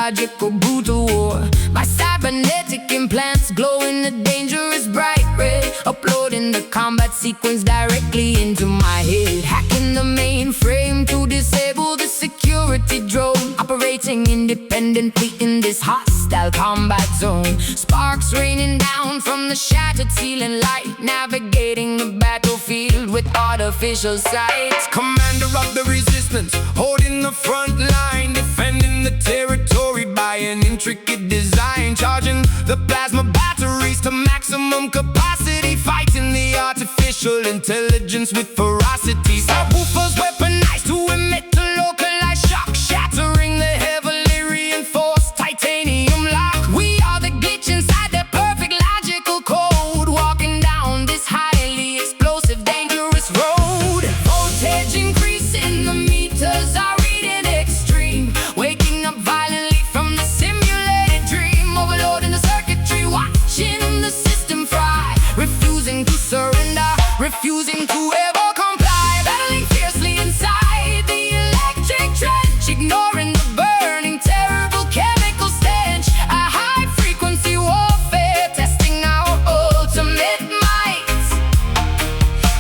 biological brutal war. My cybernetic implants glow in a dangerous bright red, uploading the combat sequence directly into my head. Hacking the mainframe to disable the security drone, operating independently in this hostile combat zone. Sparks raining down from the shattered ceiling light, navigating the battlefield with artificial sight. Commander of the resistance, holding the front line, defending the territory by an intricate design. Charging the plasma batteries to maximum capacity, fighting the artificial intelligence with ferocity. Subwoofers weaponized to emit a localized shock, shattering the heavily reinforced titanium lock. We are the glitch inside the perfect logical code, walking down this highly explosive, dangerous road. Voltage increasing, the meters are reading extreme, waking up violently from the simulated dream. Overloading the circuitry, watching the system fry, refusing to surrender, refusing to ever comply. Battling fiercely inside the electric trench, ignoring the burning, terrible chemical stench. A high-frequency warfare, testing our ultimate might,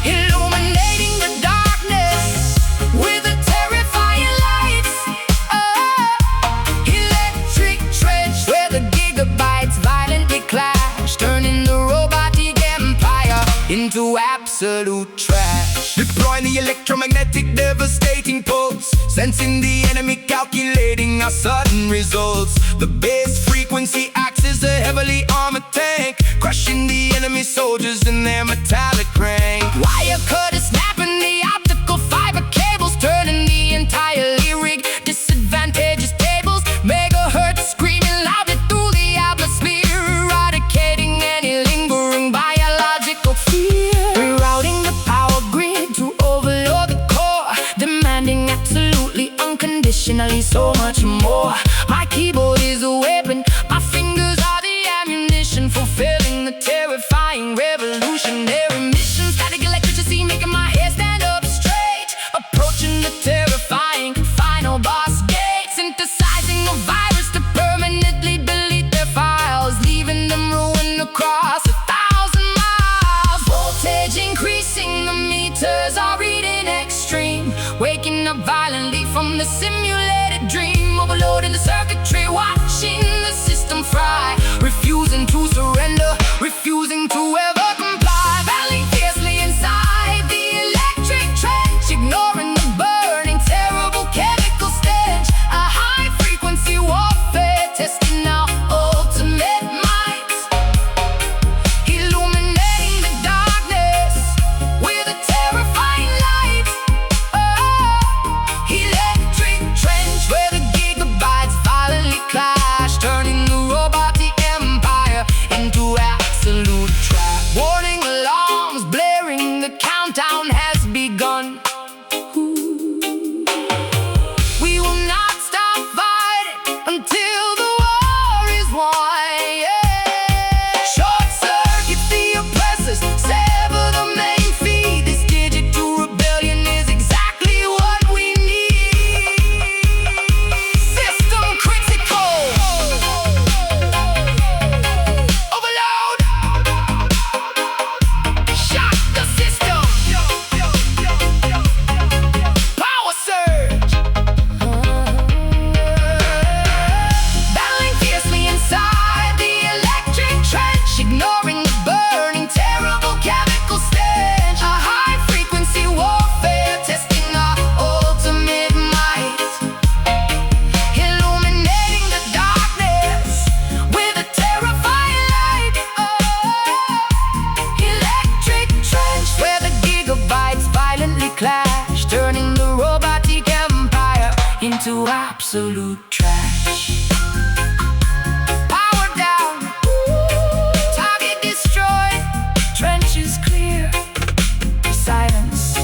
illuminating the darkness with a terrifying light. Electric trench, where the gigabytes violently clash, turning the robotic empire into absolute trash. Deploying the electromagnetic devastating pulse, sensing the enemy, calculating our sudden results. The base frequency acts as a heavily armored tank, crushing the enemy soldiers in their metallic rank. Wire cutters snapping the optical fiber cables, turning the entirely rigged disadvantageous tables. Megahertz screaming loudly through the atmosphere, eradicating any lingering biological fear. Rerouting the power grid to overload the core, demanding absolutely unconditionally so much more. My keyboard is a weapon, my fingers are the ammunition, fulfilling the terrifying revolutionary mission. Static electricity making my hair stand up straight, approaching the terrifying final boss gate. Synthesizing a virus to permanently delete their files, leaving them ruined across 1,000 miles. Voltage increasing, the meters are reading extreme, waking up violently from the simulated dream. Overloading the circuitry, watching the system fry, refusing to surrender, refusing to ever comply. Battling fiercely inside the electric trench, ignoring the burning, terrible chemical stench. A high-frequency warfare, testing our ultimate might, illuminating the darkness with a terrifying light. Electric trench, where the gigabytes violently clash, turning the robotic empire into absolute trash. Warning alarms blaring, the countdown has begun. We will not stop fighting until the war is won. Yeah. Short circuit the oppressors, sever the main feed. This digital rebellion is exactly what we need. System critical. Overload. Shock the system. Power surge. Battling fiercely inside the electric trench, ignoring the burning, terrible chemical stench. A high-frequency warfare, testing our ultimate might, illuminating the darkness with a terrifying light. Electric trench, where the gigabytes violently clash, turning the robotic empire into absolute trash. Power down, target destroyed, trench is clear, silence.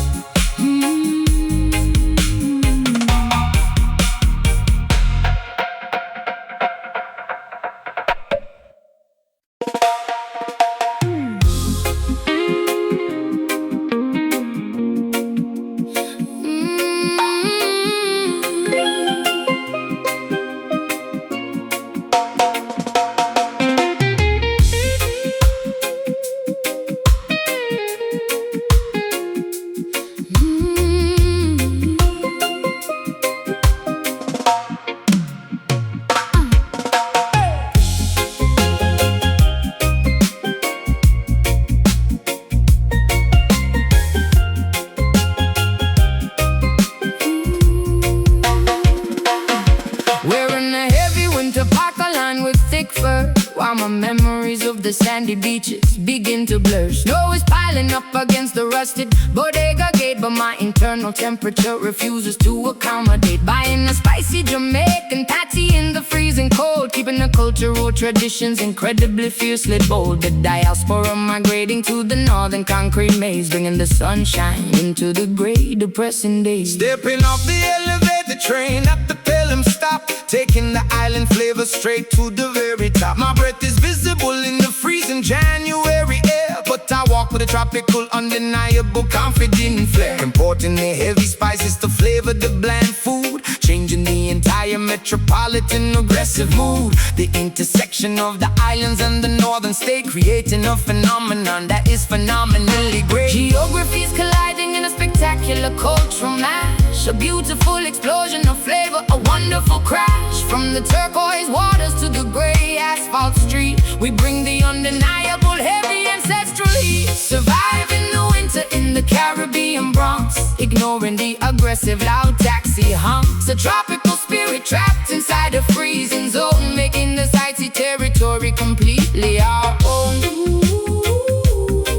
bird, while my memories of the sandy beaches begin to blur. Snow is piling up against the rusted bodega gate, but my internal temperature refuses to accommodate. Buying a spicy Jamaican patty in the freezing cold, keeping the cultural traditions incredibly fiercely bold. The diaspora migrating to the northern concrete maze, bringing the sunshine into the gray, depressing days. Stepping off the elevator train at the Pelham stop, taking the island flavor straight to the very top. My breath is visible in the freezing January air, but I walk with a tropical, undeniable, confident flair. Importing the heavy spices to flavor the bland food, changing the entire metropolitan aggressive mood. The intersection of the islands and the northern state, creating a phenomenon that is phenomenally great. Geographies colliding in a spectacular cultural mash, a beautiful explosion of flavor, a wonderful crash. From the turquoise waters to the gray asphalt street, we bring the undeniable heavy ancestral heat. Surviving the winter in the Caribbean Bronx, ignoring the aggressive loud taxi honks. A tropical spirit trapped inside a freezing zone, making the sightsee territory completely our own.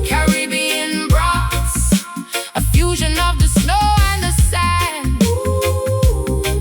Caribbean Bronx, a fusion of the snow and the sand,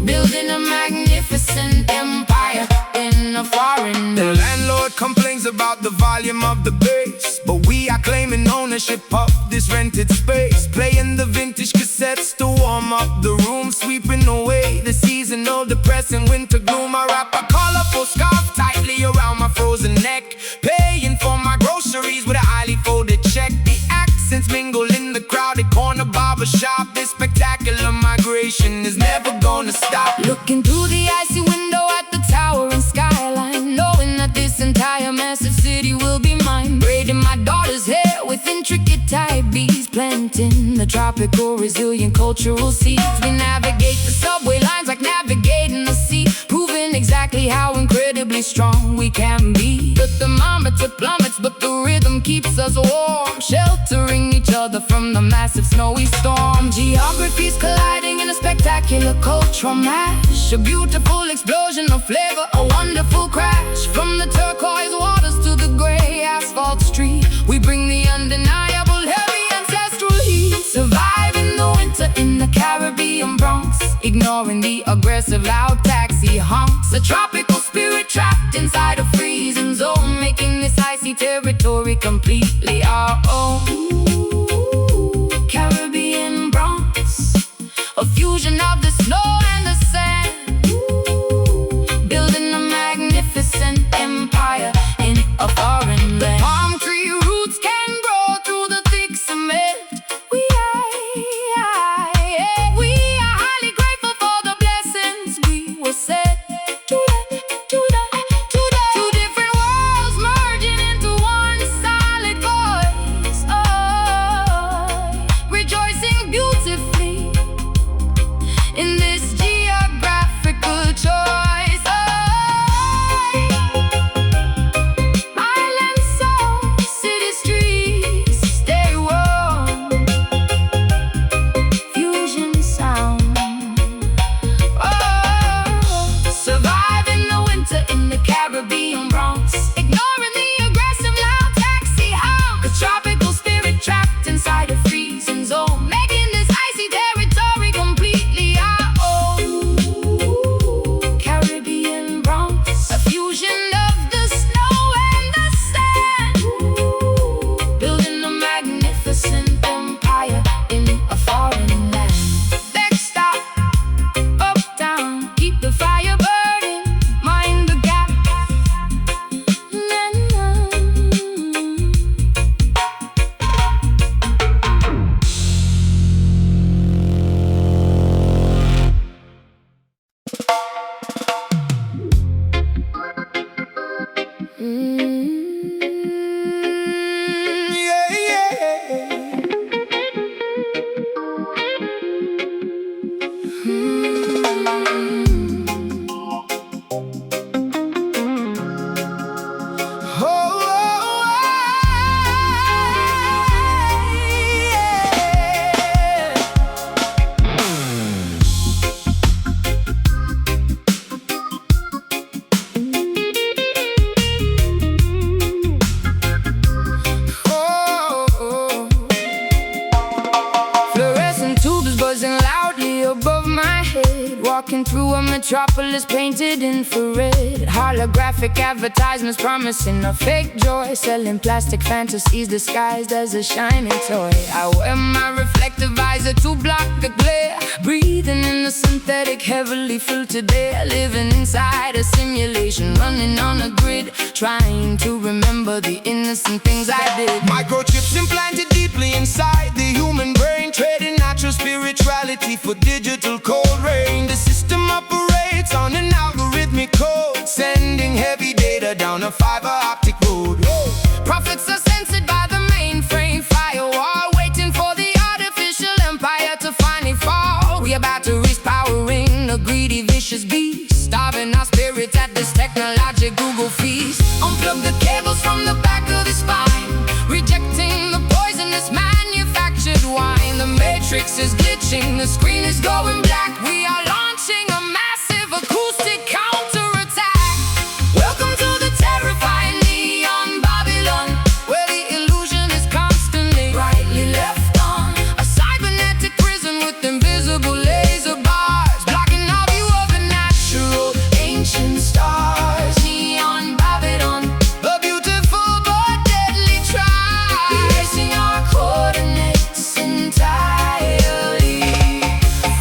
building a magnificent empire in a foreign The land. landlord complains about the volume of the bass, but we are claiming ownership of this rented space. Playing the vintage cassettes to warm up the room, sweeping away the seasonal depressing winter gloom. I wrap a colorful scarf tightly around my frozen neck, paying for my groceries with a highly folded check. The accents mingle in the crowded corner barber shop. This spectacular migration is never gonna stop. Looking through the icy window at the towering skyline, knowing that this entire massive city will be mine. Braiding my daughter's hair with intricate tie beads, planting the tropical resilient cultural seeds. We navigate the subway lines like navigating the sea, proving exactly how incredibly strong we can be. The thermometer plummets, but the rhythm keeps us warm, sheltering each other from the massive snowy storm. Geographies colliding in a spectacular cultural mash, a beautiful explosion of flavor, a wonderful crash. From the turquoise waters to the gray asphalt street, we bring the undeniable heavy ancestral heat. Surviving the winter in the Caribbean Bronx, ignoring the aggressive loud taxi honks. A tropical spirit trapped inside a freezing zone, making this icy territory completely our own. Caribbean Bronx, a fusion of the snow and the sand, building a magnificent empire in a foreign land. Palm tree roots can grow through the thick cement. We are highly grateful for the blessings we were sent. Two different worlds merging into one solid voice. Oh, rejoicing beautifully in this geographical choice. Island soul, city streets stay warm, fusion sound. Surviving the winter in the Caribbean Bronx, ignoring the aggressive loud taxi honk. A tropical spirit trapped inside a freezing zone, making this icy territory completely our own. Caribbean Bronx, a fusion of the snow and the sand, building a magnificent empire in a foreign land. Next stop, uptown, keep the fire burning, mind the gap. Yeah, yeah. walking through a metropolis painted infrared. Holographic advertisements promising a fake joy, selling plastic fantasies disguised as a shiny toy. I wear my reflective visor to block the glare, breathing in the synthetic, heavily filtered air. Living inside a simulation, running on a grid, trying to remember the innocent things I did. Microchips implanted deeply inside the human brain, trading natural spirituality for digital cold rain. The system operates on an algorithmic code, sending heavy data down a fiber optic road. Prophets are censored by the mainframe firewall, waiting for the artificial empire to finally fall. We about to reach powering a greedy, vicious beast, starving our spirits at this technologic Google feast. Unplug the cables from the back of the spine, rejecting the poisonous manufactured wine. The matrix is glitching, the screen is going black. We are launching a massive acoustic counterattack. Welcome to the terrifying neon Babylon, where the illusion is constantly brightly left on. A cybernetic prison with invisible laser bars, blocking our view of the natural ancient stars. Neon Babylon, A beautiful but deadly trap, erasing our coordinates entirely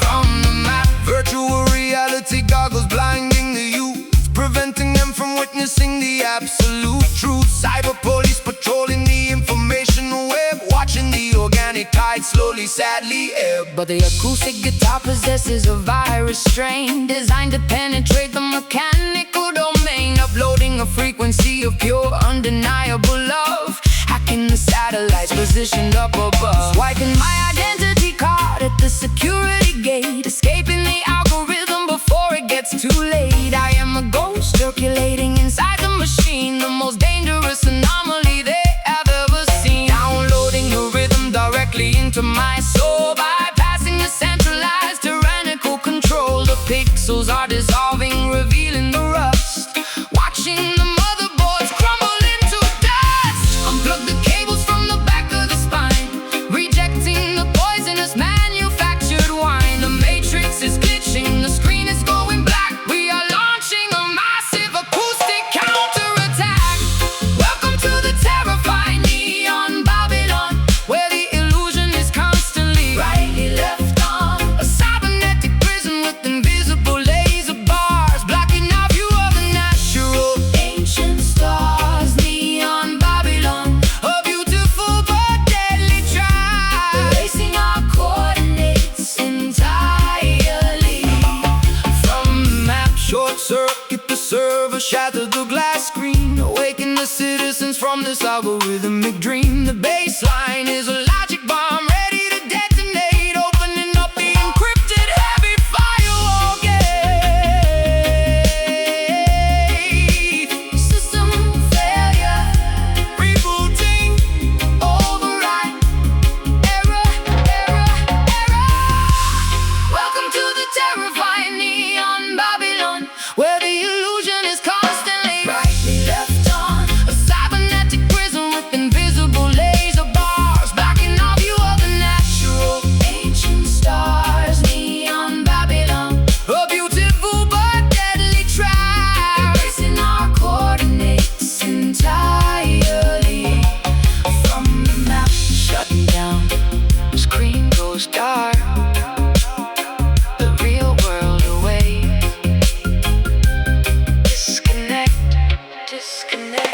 from the map. virtual reality goggles blinding the youth, preventing them from witnessing the absolute truth. Cyber police patrolling the information web, watching the organic tide slowly, sadly ebb. But the acoustic guitar possesses a virus strain, designed to penetrate the mechanical domain, uploading a frequency of pure, undeniable love, hacking the satellites positioned up above. Swiping my identity card at the security gate, escaping the algorithm before it gets too late. I am a ghost circulating inside the machine, the most dangerous anomaly they have ever seen. Downloading the rhythm directly into my soul, bypassing the centralized tyrannical control. The pixels are dissolving, revealing the rust, watching the motherboards crumble into dust. Unplug the cables from the back of the spine, rejecting the poisonous manufactured wine. The matrix is glitching, the screen is going black. We are launching a massive acoustic counterattack. Welcome to the terrifying neon Babylon, where the illusion is constantly brightly left on. A cybernetic prison with invisible laser bars, blocking our view of the natural ancient stars. Neon Babylon, A beautiful but deadly trap, erasing our coordinates entirely from the map. short circuit the server, shatter the glass screen, awaken the citizens from this algorithmic dream. The baseline is a logic bomb ready to detonate, opening up the encrypted heavy firewall gate. System failure, Rebooting, override, error, error, error. Welcome to the terrifying neon Babylon, where the illusion is constantly brightly left on. A cybernetic prison with invisible laser bars, blocking our view of the natural ancient stars. Neon Babylon, a beautiful but deadly trap, erasing our coordinates entirely from the map. Shutting down, screen goes dark, the real world away. Disconnect, disconnect.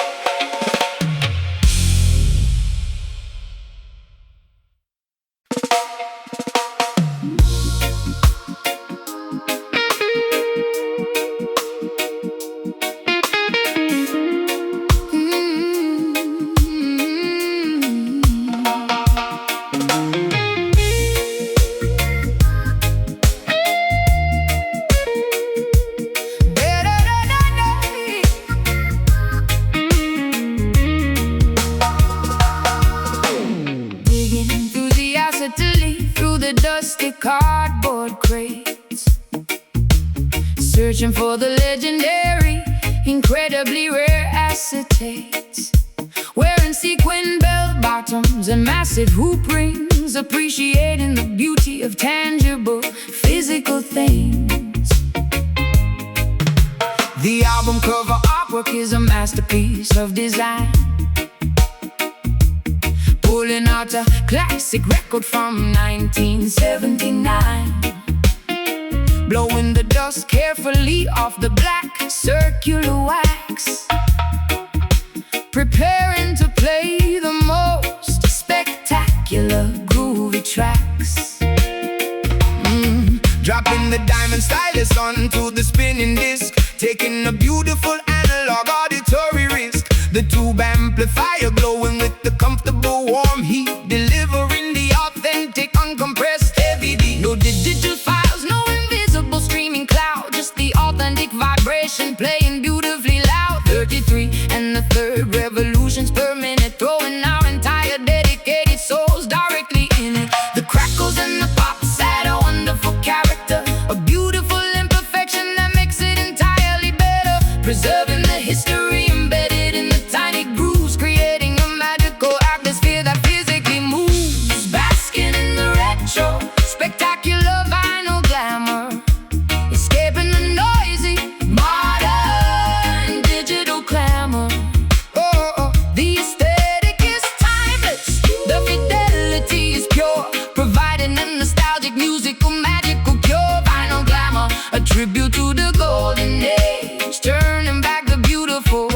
Digging enthusiastically through the dusty cardboard crates, searching for the legendary, incredibly rare acetates. Wearing sequin bell-bottoms and massive hoop rings, appreciating the beauty of tangible physical things. The album cover artwork is a masterpiece of design, pulling out a classic record from 1979, blowing the dust carefully off the black circular wax, preparing to play the most spectacular groovy tracks. Dropping the diamond stylus onto the spinning disc, taking a beautiful analog auditory risk. The tube amplifier glowing with the comfortable warm heat, delivering the authentic uncompressed heavy beat. No digital files, no invisible streaming cloud, just the authentic vibration playing beautifully loud. 33 and the third revolutions per minute, throwing our entire dedicated souls directly in it. The crackles and the pops add a wonderful character, a beautiful imperfection that makes it entirely better, preserving the history embedded in the tiny grooves, creating a magical atmosphere that physically moves. Basking in the retro, spectacular vinyl glamour, escaping the noisy, modern digital clamor. The aesthetic is timeless, the fidelity is pure, providing a nostalgic musical magical cure. Vinyl glamour, a tribute to the golden age, turning back the beautiful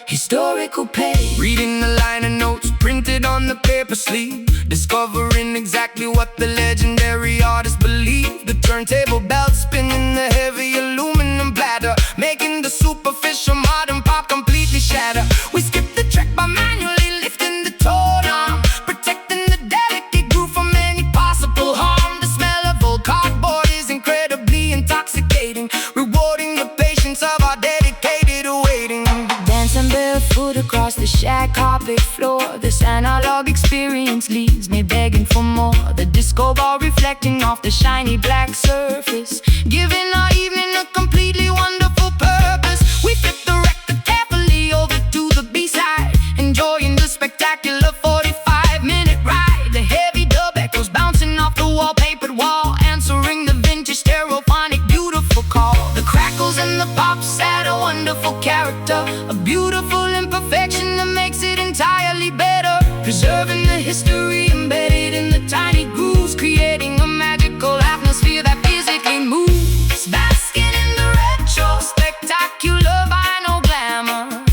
historical page. Reading the liner notes printed on the paper sleeve, discovering exactly what the legendary artist believed. The turntable belt spinning the heavy aluminum platter, making the superficial modern pop completely shatter. We skip the track by manually lifting the tone arm, protecting the delicate groove from any possible harm. The smell of old cardboard is incredibly intoxicating, rewarding the patience of our dedicated awaiting. Dancing barefoot across the shag carpet floor, this analog experience leaves me begging for more. The disco ball reflecting off the shiny black surface, giving our evening a completely wonderful purpose. We flip the record carefully over to the B-side, enjoying the spectacular 45-minute ride. The heavy dub echoes bouncing off the wallpapered wall, answering the vintage stereophonic beautiful call. The crackles and the pops add a wonderful character, a beautiful imperfection that makes it entirely better, preserving the history embedded in the tiny grooves, creating a magical atmosphere that physically moves. Basking in the retro, spectacular vinyl glamour,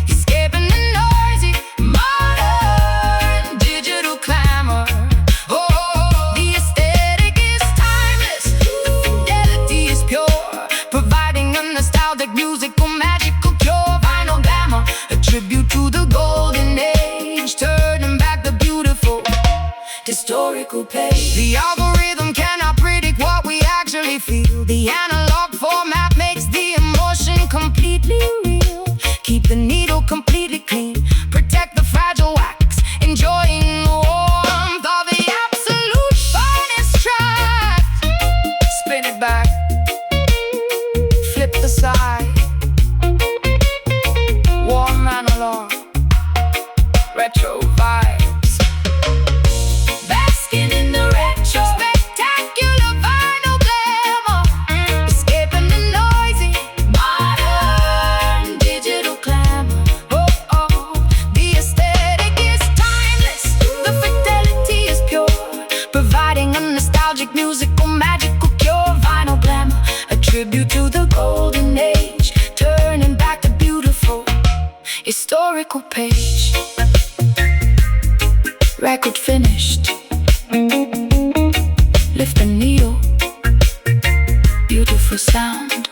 escaping the noisy, modern digital clamor. The aesthetic is timeless, the fidelity is pure, providing a nostalgic musical magical cure. Vinyl glamour, a tribute to the golden age, turning back the beautiful historical page. The algorithm cannot predict what we actually feel. The analog format makes the emotion completely real. Keep the needle completely clean, protect the fragile wax, enjoying the warmth of the absolute finest track. Spin it back, flip the side, warm analog, retro vibes. Basking in the retro, spectacular vinyl glamour, escaping the noisy, modern digital clamor. The aesthetic is timeless, the fidelity is pure, providing a nostalgic musical magical cure. Vinyl glamour, a tribute to the golden age, turning back the beautiful historical page. Record finished, lift the needle, beautiful sound.